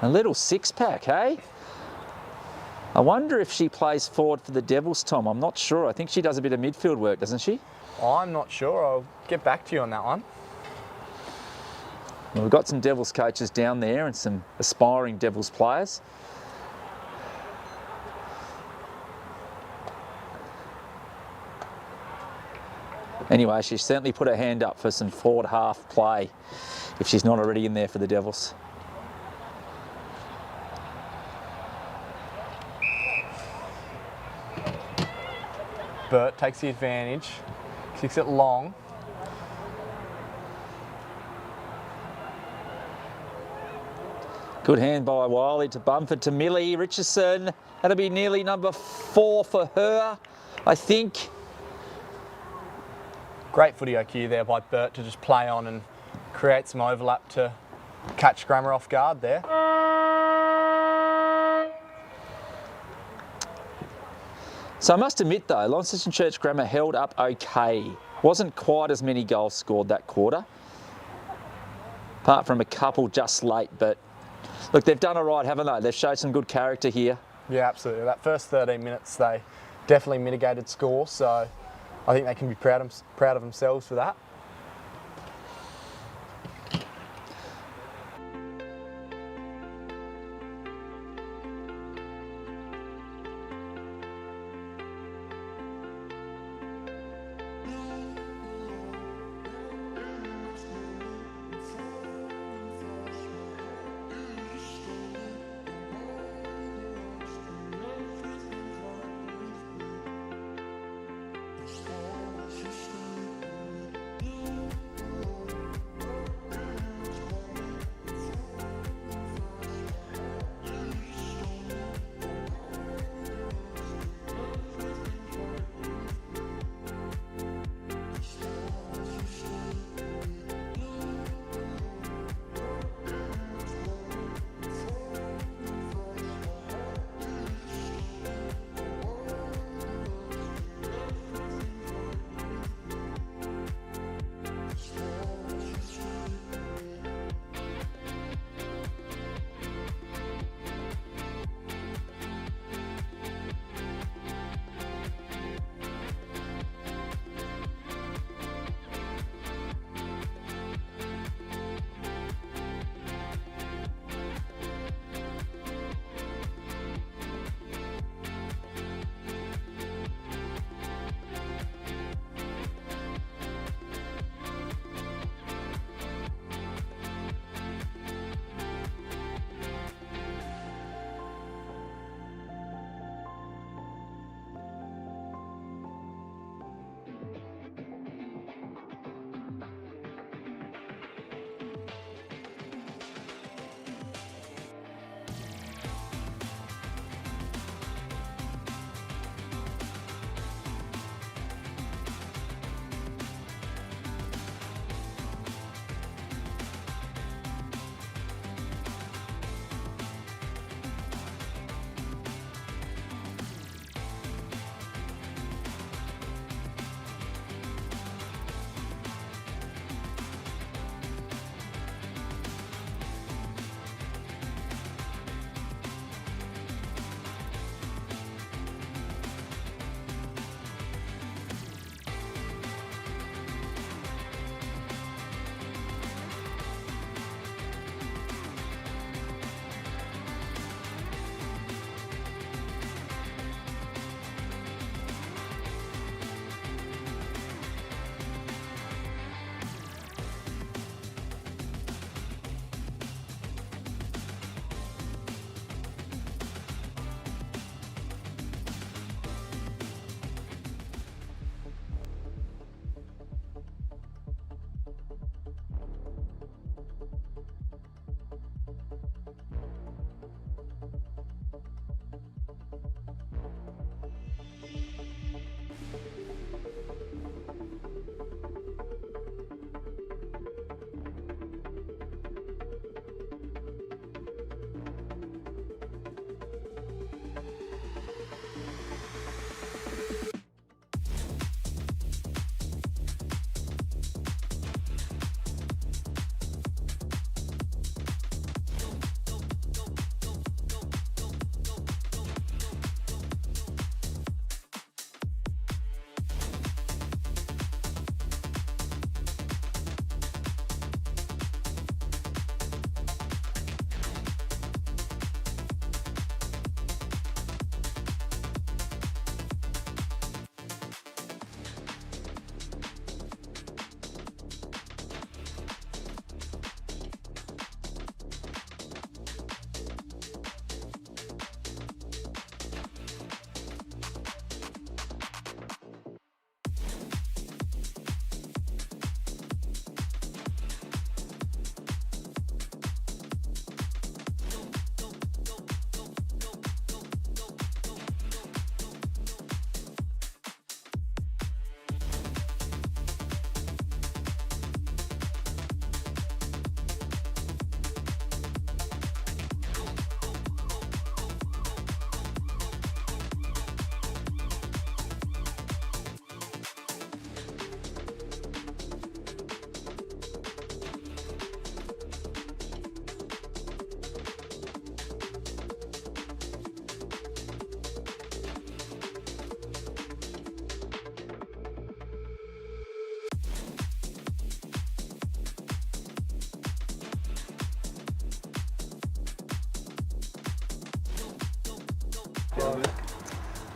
A little six-pack, hey? I wonder if she plays forward for the Devils, Tom. I'm not sure. I think she does a bit of midfield work, doesn't she? I'm not sure. I'll get back to you on that one. Well, we've got some Devils coaches down there and some aspiring Devils players. Anyway, she's certainly put her hand up for some forward half play if she's not already in there for the Devils. Burt takes the advantage, kicks it long. Good hand by Wiley to Bumford to Millie Richardson. That'll be nearly number 4 for her, I think. Great footy IQ there by Burt to just play on and create some overlap to catch Grammar off guard there. So I must admit though, Launceston Church Grammar held up okay. Wasn't quite as many goals scored that quarter, apart from a couple just late, but look, they've done all right, haven't they? They've showed some good character here. Yeah, absolutely. That first 13 minutes, they definitely mitigated score, so I think they can be proud of themselves for that.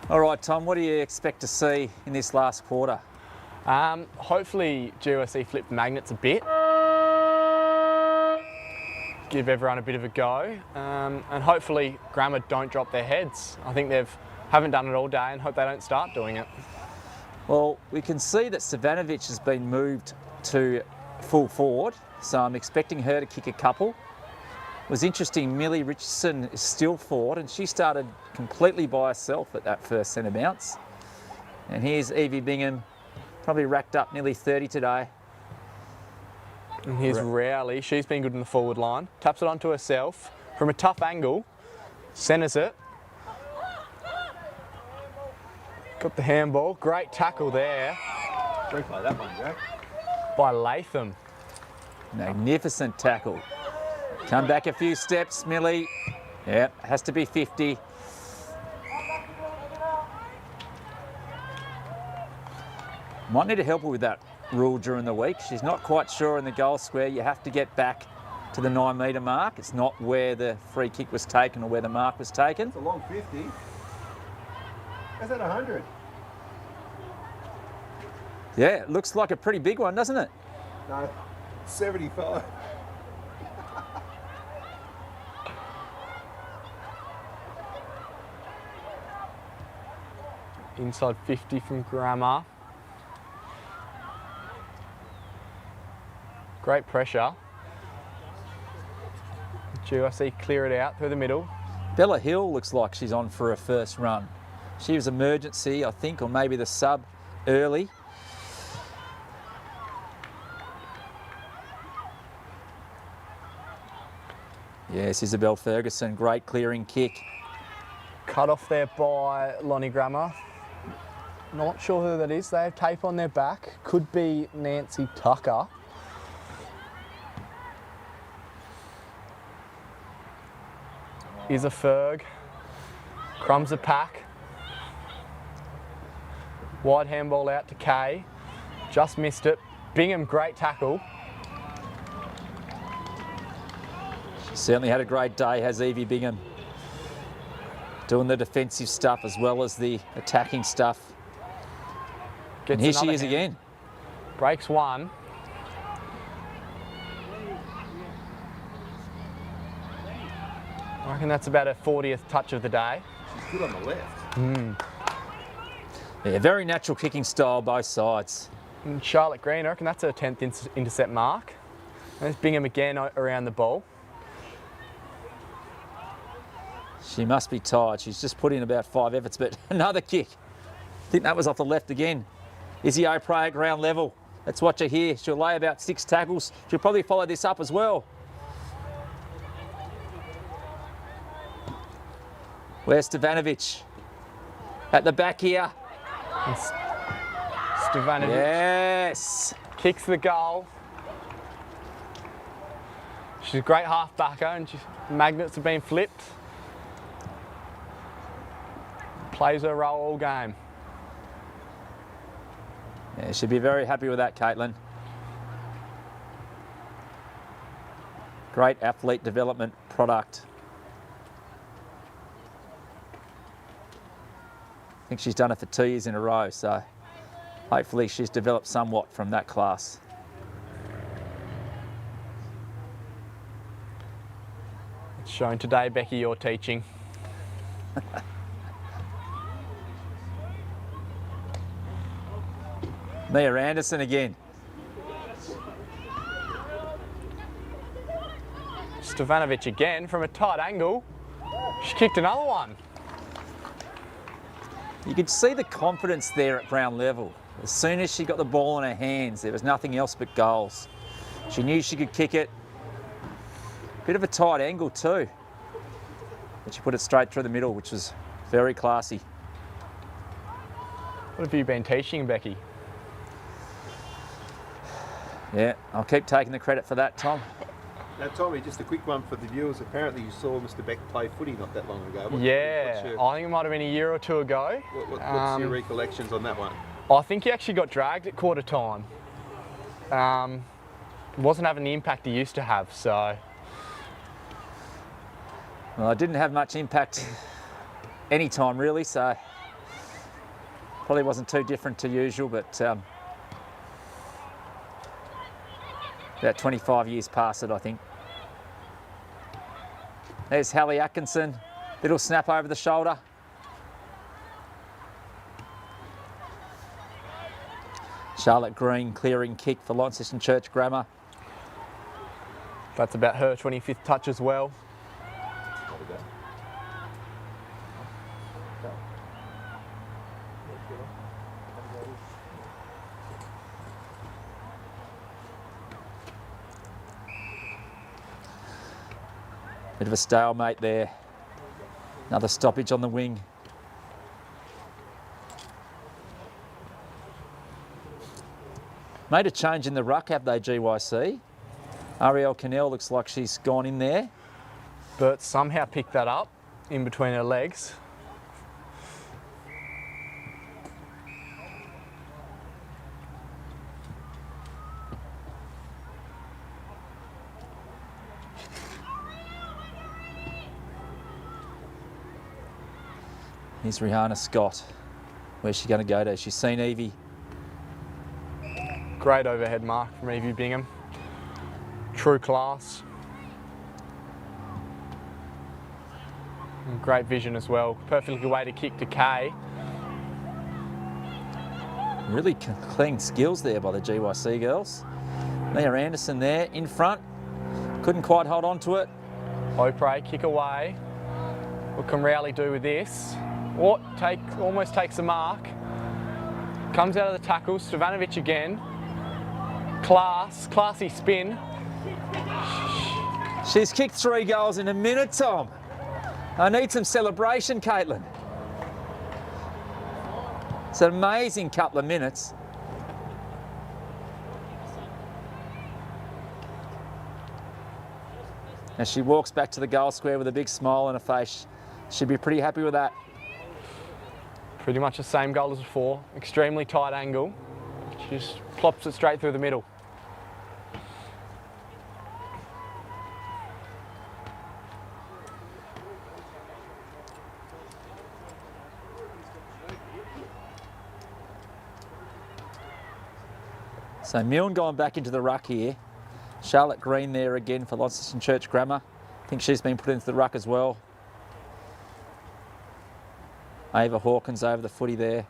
All right, Tom, what do you expect to see in this last quarter? Hopefully GUSC flip the magnets a bit. Give everyone a bit of a go. And hopefully Grammar don't drop their heads. I think haven't done it all day and hope they don't start doing it. Well, we can see that Savanovic has been moved to full forward, so I'm expecting her to kick a couple. It was interesting, Millie Richardson is still forward and she started completely by herself at that first centre bounce. And here's Evie Bingham, probably racked up nearly 30 today. And here's Rowley, she's been good in the forward line. Taps it onto herself from a tough angle, centres it. Got the handball, great tackle there. Replay that one, Jack. By Latham. Magnificent tackle. Come back a few steps, Millie. Yeah, has to be 50. Might need to help her with that rule during the week. She's not quite sure in the goal square. You have to get back to the 9 metre mark. It's not where the free kick was taken or where the mark was taken. It's a long 50. Is that 100? Yeah, it looks like a pretty big one, doesn't it? No, 75. Inside 50 from Grammar. Great pressure. GUSC clear it out through the middle. Bella Hill looks like she's on for her first run. She was emergency, I think, or maybe the sub early. Yes, Isabel Ferguson, great clearing kick. Cut off there by Lonnie Grammar. Not sure who that is. They have tape on their back. Could be Nancy Tucker. Is a Ferg. Crumbs a pack. Wide handball out to Kay. Just missed it. Bingham, great tackle. She certainly had a great day, has Evie Bingham. Doing the defensive stuff as well as the attacking stuff. And here she is again. Breaks one. I reckon that's about her 40th touch of the day. She's good on the left. Yeah, very natural kicking style, both sides. And Charlotte Green, I reckon that's her 10th intercept mark. And there's Bingham again around the ball. She must be tired. She's just put in about 5 efforts, but another kick. I think that was off the left again. Izzy O'Prey at ground level. Let's watch her here. She'll lay about 6 tackles. She'll probably follow this up as well. Where's Stevanovic? At the back here. Stevanovic Yes. kicks the goal. She's a great half-backer and magnets have been flipped. Plays her role all game. Yeah, she'll be very happy with that, Caitlin. Great athlete development product. I think she's done it for 2 years in a row, so hopefully she's developed somewhat from that class. It's shown today, Becky, you're teaching. Mia Anderson again. Stevanovic again from a tight angle. She kicked another one. You could see the confidence there at ground level. As soon as she got the ball in her hands, there was nothing else but goals. She knew she could kick it. Bit of a tight angle too. But she put it straight through the middle, which was very classy. What have you been teaching, Becky? Yeah, I'll keep taking the credit for that, Tom. Now, Tommy, just a quick one for the viewers. Apparently, you saw Mr. Beck play footy not that long ago. Yeah, I think it might have been a year or two ago. What's your recollections on that one? I think he actually got dragged at quarter time. Wasn't having the impact he used to have, so. Well, I didn't have much impact any time really, so probably wasn't too different to usual, but about 25 years past it, I think. There's Hallie Atkinson, little snap over the shoulder. Charlotte Green clearing kick for Launceston Church Grammar. That's about her 25th touch as well. Bit of a stalemate there. Another stoppage on the wing. Made a change in the ruck, have they, GYC? Ariel Cannell looks like she's gone in there. Bert somehow picked that up in between her legs. Here's Rihanna Scott. Where's she going to go to? She's seen Evie. Great overhead mark from Evie Bingham. True class. And great vision as well. Perfectly good way to kick to Kay. Really clean skills there by the GYC girls. Mia Anderson there in front. Couldn't quite hold on to it. Opre, kick away. What can Rowley do with this? Almost takes a mark. Comes out of the tackle, Stevanovic again. Classy spin. She's kicked 3 goals in a minute, Tom. I need some celebration, Caitlin. It's an amazing couple of minutes. As she walks back to the goal square with a big smile on her face, she'd be pretty happy with that. Pretty much the same goal as before. Extremely tight angle. She just plops it straight through the middle. So Milne going back into the ruck here. Charlotte Green there again for Launceston Church Grammar. I think she's been put into the ruck as well. Ava Hawkins over the footy there.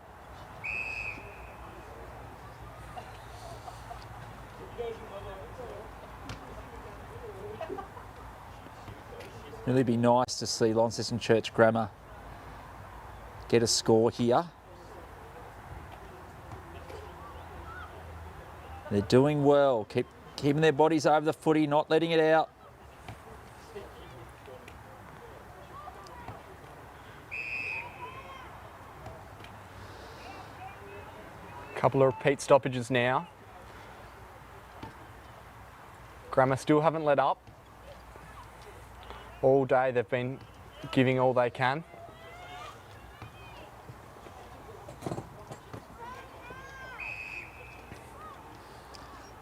Really be nice to see Launceston Church Grammar get a score here. They're doing well, keeping their bodies over the footy, not letting it out. Couple of repeat stoppages now. Grammar still haven't let up. All day they've been giving all they can.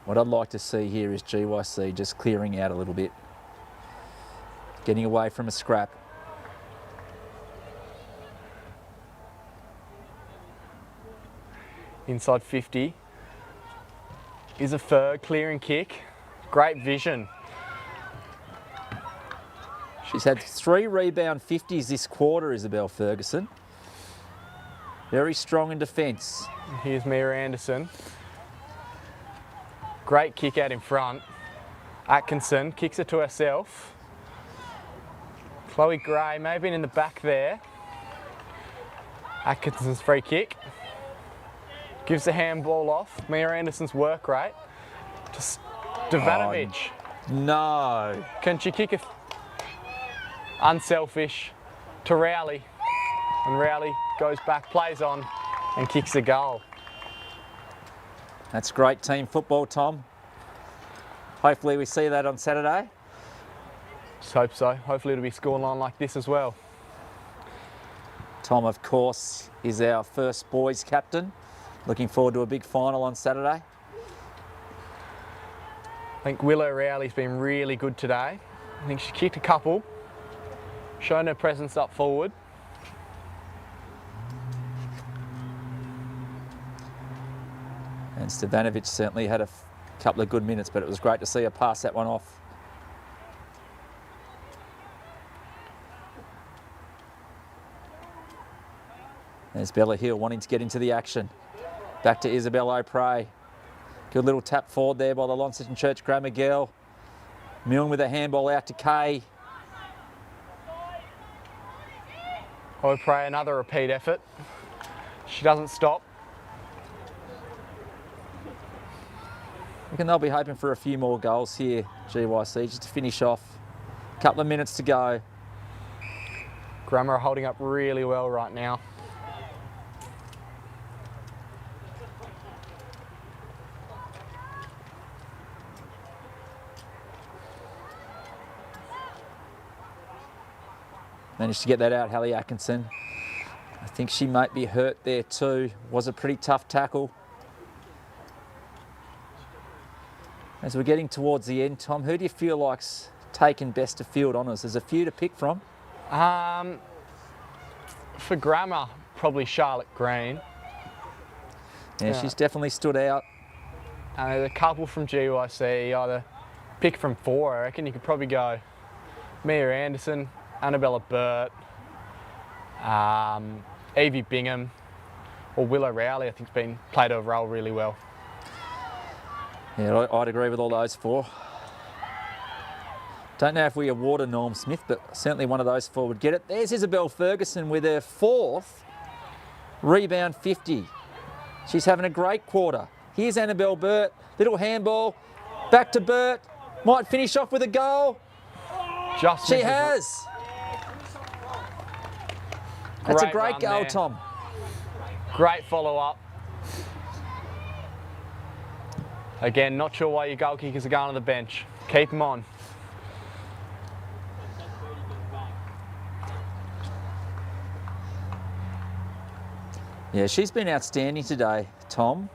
What I'd like to see here is GYC just clearing out a little bit, getting away from a scrap. Inside 50 is a Ferg clearing kick. Great vision. She's had 3 rebound 50s this quarter, Isabel Ferguson. Very strong in defence. Here's Mia Anderson. Great kick out in front. Atkinson kicks it to herself. Chloe Gray may have been in the back there. Atkinson's free kick. Gives the handball off. Mia Anderson's work rate. To Stevanovic. Oh, no. Can she kick it? Unselfish to Rowley. And Rowley goes back, plays on, and kicks a goal. That's great team football, Tom. Hopefully we see that on Saturday. Just hope so. Hopefully it'll be scoreline like this as well. Tom, of course, is our first boys captain. Looking forward to a big final on Saturday. I think Willow Rowley's been really good today. I think she kicked a couple, shown her presence up forward. And Stevanovic certainly had a couple of good minutes, but it was great to see her pass that one off. There's Bella Hill wanting to get into the action. Back to Isabel O'Prey. Good little tap forward there by the Launceston Church Grammar girl. Milne with a handball out to Kay. O'Prey, another repeat effort. She doesn't stop. I reckon they'll be hoping for a few more goals here, GYC, just to finish off. A couple of minutes to go. Grammar are holding up really well right now. Managed to get that out, Hallie Atkinson. I think she might be hurt there too. Was a pretty tough tackle. As we're getting towards the end, Tom, who do you feel like's taken best of field honours? There's a few to pick from. For Grammar, probably Charlotte Green. Yeah, she's definitely stood out. There's a couple from GYC, either pick from 4, I reckon. You could probably go Mia Anderson, Annabella Burt, Evie Bingham, or Willow Rowley, I think, has played her role really well. Yeah, I'd agree with all those 4. Don't know if we award a Norm Smith, but certainly one of those 4 would get it. There's Isabel Ferguson with her 4th rebound 50. She's having a great quarter. Here's Annabelle Burt, little handball, back to Burt, might finish off with a goal. She has. That's a great goal, Tom. Great follow-up. Again, not sure why your goal kickers are going on the bench. Keep them on. Yeah, she's been outstanding today, Tom.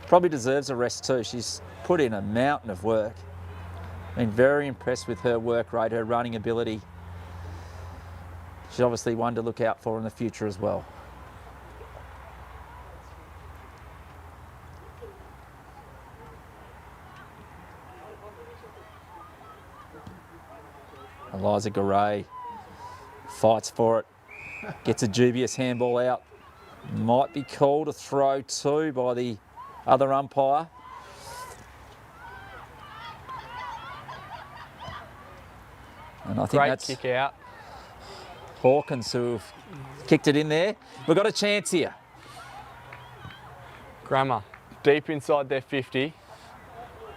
Probably deserves a rest too. She's put in a mountain of work. Been very impressed with her work rate, her running ability. She's obviously one to look out for in the future as well. Eliza Garay fights for it, gets a dubious handball out. Might be called a throw too by the other umpire. And I think Great that's kick out. Hawkins who've kicked it in there. We've got a chance here. Grammar, deep inside their 50.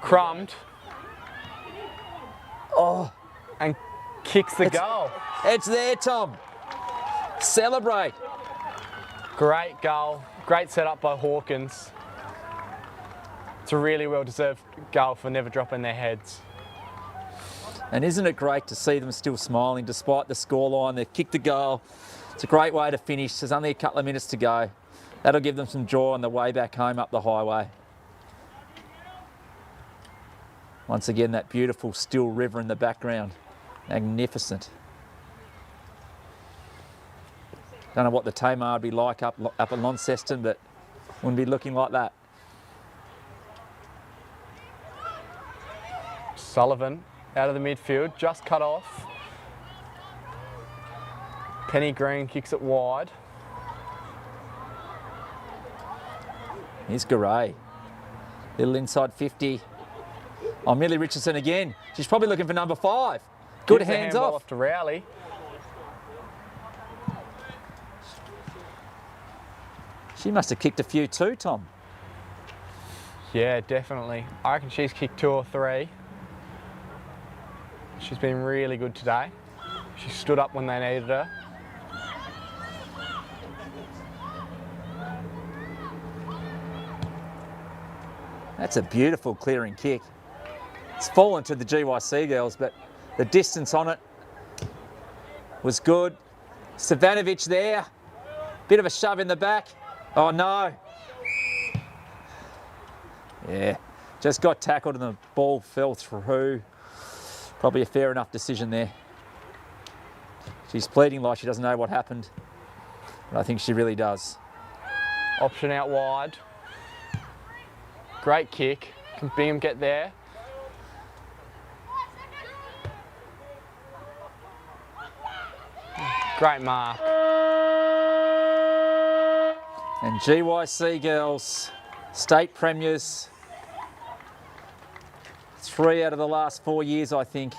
Crumbed. Oh, and kicks the goal. It's there, Tom. Celebrate. Great goal. Great setup by Hawkins. It's a really well-deserved goal for never dropping their heads. And isn't it great to see them still smiling despite the scoreline? They've kicked the goal. It's a great way to finish. There's only a couple of minutes to go. That'll give them some joy on the way back home up the highway. Once again, that beautiful still river in the background. Magnificent. Don't know what the Tamar would be like up at Launceston, but wouldn't be looking like that. Sullivan out of the midfield, just cut off. Penny Green kicks it wide. Here's Garay. Little inside 50. Oh, Millie Richardson again. She's probably looking for number 5. Good hands off. To Rowley. She must have kicked a few too, Tom. Yeah, definitely. I reckon she's kicked 2 or 3. She's been really good today. She stood up when they needed her. That's a beautiful clearing kick. It's fallen to the GYC girls, but the distance on it was good. Stevanovic there. Bit of a shove in the back. Oh no. Yeah, just got tackled and the ball fell through. Probably a fair enough decision there. She's pleading like she doesn't know what happened, but I think she really does. Option out wide. Great kick. Can Bingham get there? Great mark. And GYC girls, state premiers, 3 out of the last 4 years, I think.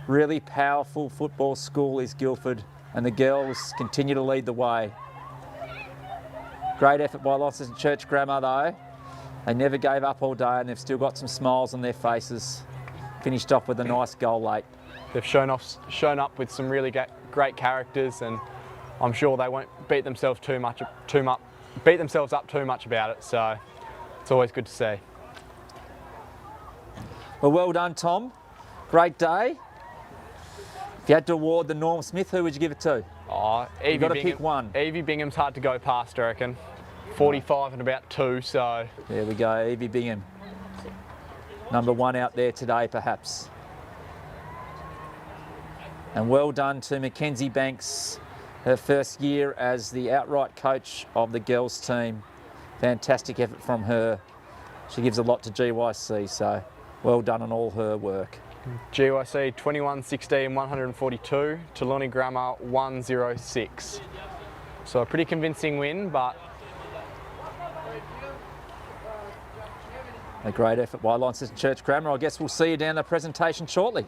Really powerful football school is Guilford, and the girls continue to lead the way. Great effort by Launceston Church Grammar though. They never gave up all day and they've still got some smiles on their faces. Finished off with a nice goal late. They've shown up with some really great characters, and I'm sure they won't beat themselves up too much about it. So it's always good to see. Well done, Tom. Great day. If you had to award the Norm Smith, who would you give it to? Oh, You've got to pick one. Evie Bingham's hard to go past, I reckon. 45 and about 2, so. There we go, Evie Bingham. Number 1 out there today, perhaps. And well done to Mackenzie Banks, her first year as the outright coach of the girls team. Fantastic effort from her. She gives a lot to GYC, so well done on all her work. GYC 21-16, 142 to Lonnie Grammar 106. So a pretty convincing win, but a great effort by Launceston Church Grammar. I guess we'll see you down the presentation shortly.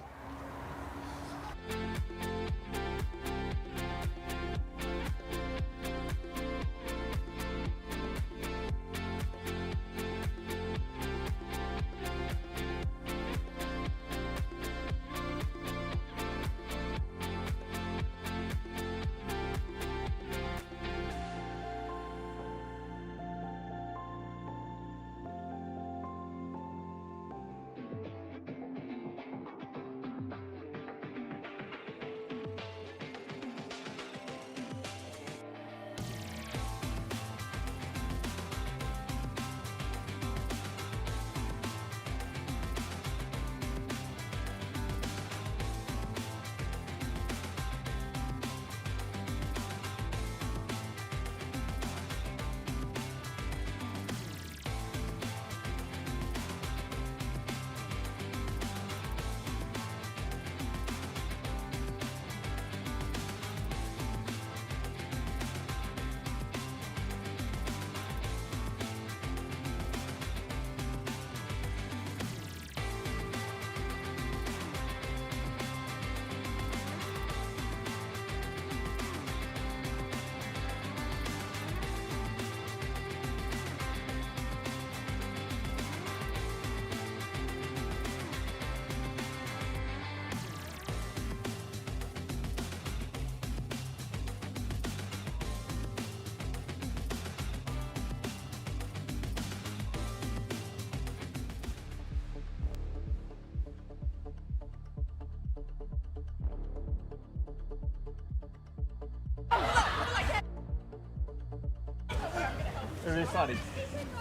Really funny.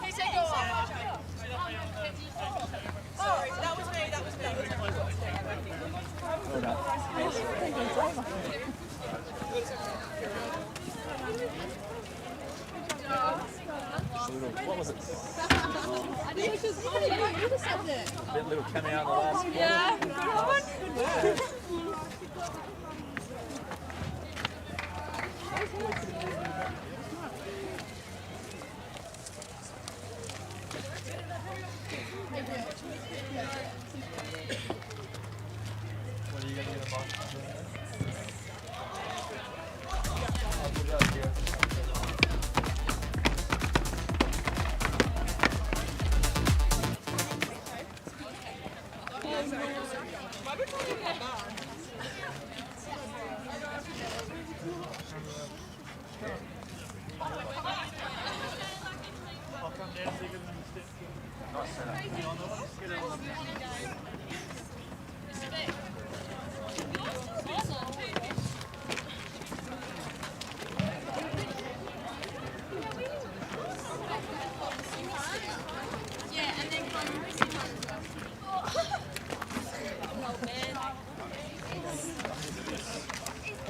He said go on. Sorry, that was me, that was me. What was it? I think it was just you just said it. That little cameo in the last one. Yeah, good one.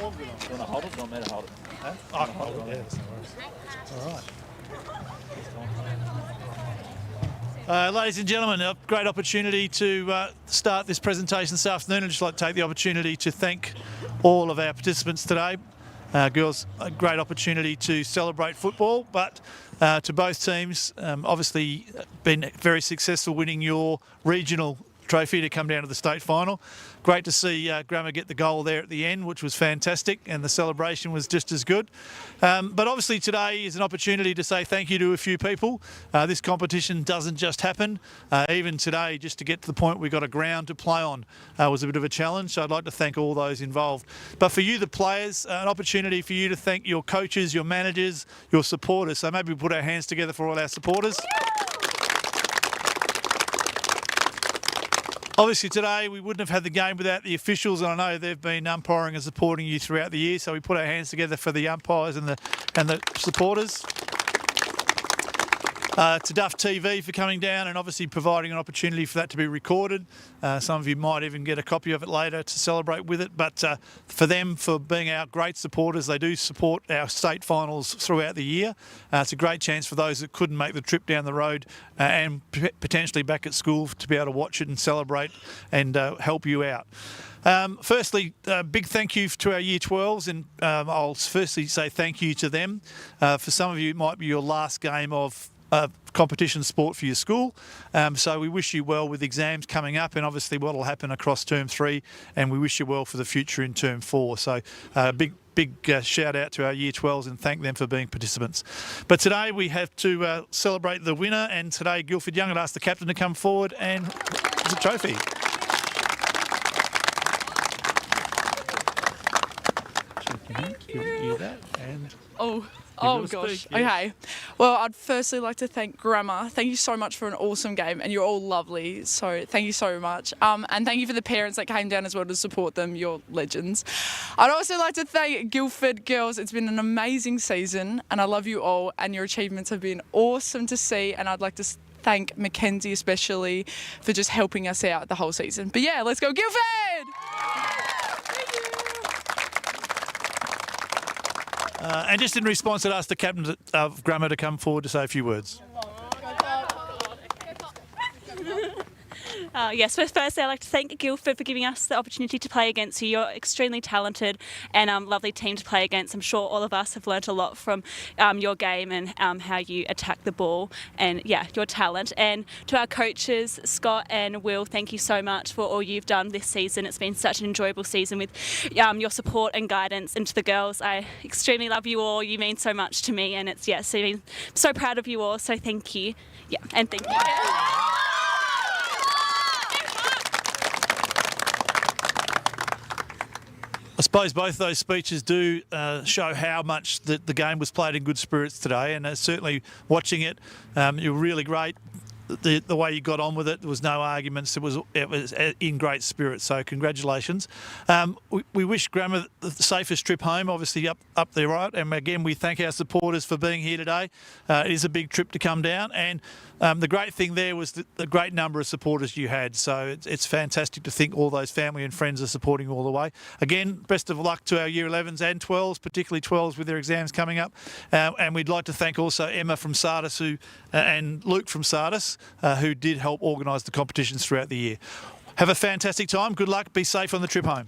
Do you want to hold it? Do you want me to hold it? Huh? I can hold it, yeah, that's no worries. All right. Ladies and gentlemen, a great opportunity to start this presentation this afternoon. I'd just like to take the opportunity to thank all of our participants today. Girls, a great opportunity to celebrate football, but to both teams, obviously been very successful winning your regional trophy to come down to the state final. Great to see Grammar get the goal there at the end, which was fantastic, and the celebration was just as good. But obviously today is an opportunity to say thank you to a few people. This competition doesn't just happen. Even today, just to get to the point we got a ground to play on was a bit of a challenge, so I'd like to thank all those involved. But for you, the players, an opportunity for you to thank your coaches, your managers, your supporters. So maybe we put our hands together for all our supporters. Obviously today we wouldn't have had the game without the officials, and I know they've been umpiring and supporting you throughout the year, so we put our hands together for the umpires and the supporters. To Duff TV for coming down and obviously providing an opportunity for that to be recorded. Some of you might even get a copy of it later to celebrate with it, but for them, for being our great supporters, they do support our state finals throughout the year. It's a great chance for those that couldn't make the trip down the road and potentially back at school to be able to watch it and celebrate and help you out. Firstly, a big thank you to our Year 12s, and I'll firstly say thank you to them. For some of you, it might be your last game of competition sport for your school, so we wish you well with exams coming up and obviously what will happen across term 3, and we wish you well for the future in term 4. So big shout out to our Year 12s and thank them for being participants. But today we have to celebrate the winner, and today Guilford Young had asked the captain to come forward and the trophy. You that and Oh gosh, okay. Well, I'd firstly like to thank Grammar. Thank you so much for an awesome game, and you're all lovely, so thank you so much. And thank you for the parents that came down as well to support them, you're legends. I'd also like to thank Guilford girls. It's been an amazing season, and I love you all, and your achievements have been awesome to see, and I'd like to thank Mackenzie especially for just helping us out the whole season. But yeah, let's go Guilford! And just in response, I'd ask the captain of Grammar to come forward to say a few words. Yes, firstly I'd like to thank Guilford for giving us the opportunity to play against you. You're extremely talented and lovely team to play against. I'm sure all of us have learnt a lot from your game and how you attack the ball and your talent. And to our coaches, Scott and Will, thank you so much for all you've done this season. It's been such an enjoyable season with your support and guidance. And to the girls, I extremely love you all. You mean so much to me, and it's I'm so proud of you all, so thank you. And thank you. I suppose both those speeches do show how much the game was played in good spirits today, and certainly watching it, you were really great. The way you got on with it, there was no arguments. It was in great spirits. So congratulations. We wish Grammar the safest trip home. Obviously up there, right? And again, we thank our supporters for being here today. It is a big trip to come down, and the great thing there was the great number of supporters you had. So it's fantastic to think all those family and friends are supporting all the way. Again, best of luck to our Year 11s and 12s, particularly 12s with their exams coming up. And we'd like to thank also Emma from SATIS and Luke from SATIS, who did help organise the competitions throughout the year. Have a fantastic time. Good luck. Be safe on the trip home.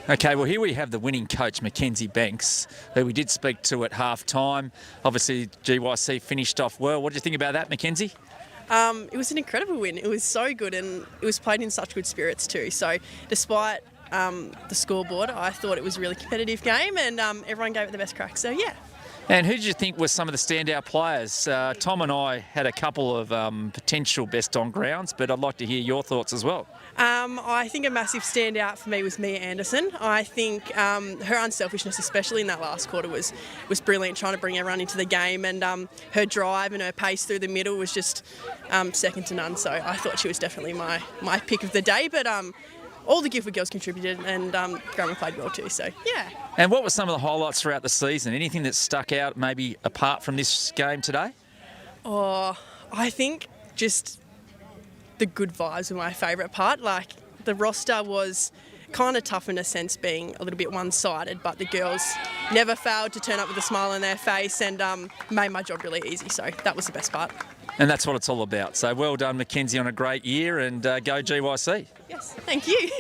Okay, well, here we have the winning coach, Mackenzie Banks, who we did speak to at half-time. Obviously, GYC finished off well. What did you think about that, Mackenzie? It was an incredible win. It was so good, and it was played in such good spirits too. So despite the scoreboard, I thought it was a really competitive game, and everyone gave it the best crack. So yeah. And who did you think were some of the standout players? Tom and I had a couple of potential best on grounds, but I'd like to hear your thoughts as well. I think a massive standout for me was Mia Anderson. I think her unselfishness, especially in that last quarter, was brilliant, trying to bring everyone into the game, and her drive and her pace through the middle was just second to none. So I thought she was definitely my pick of the day, but all the Guilford girls contributed, and Grammar played well too, so yeah. And what were some of the highlights throughout the season? Anything that stuck out maybe apart from this game today? Oh, I think just the good vibes were my favourite part. Like, the roster was kind of tough in a sense, being a little bit one-sided, but the girls never failed to turn up with a smile on their face and made my job really easy, so that was the best part. And that's what it's all about. So well done, Mackenzie, on a great year, and go GYC. Yes, thank you.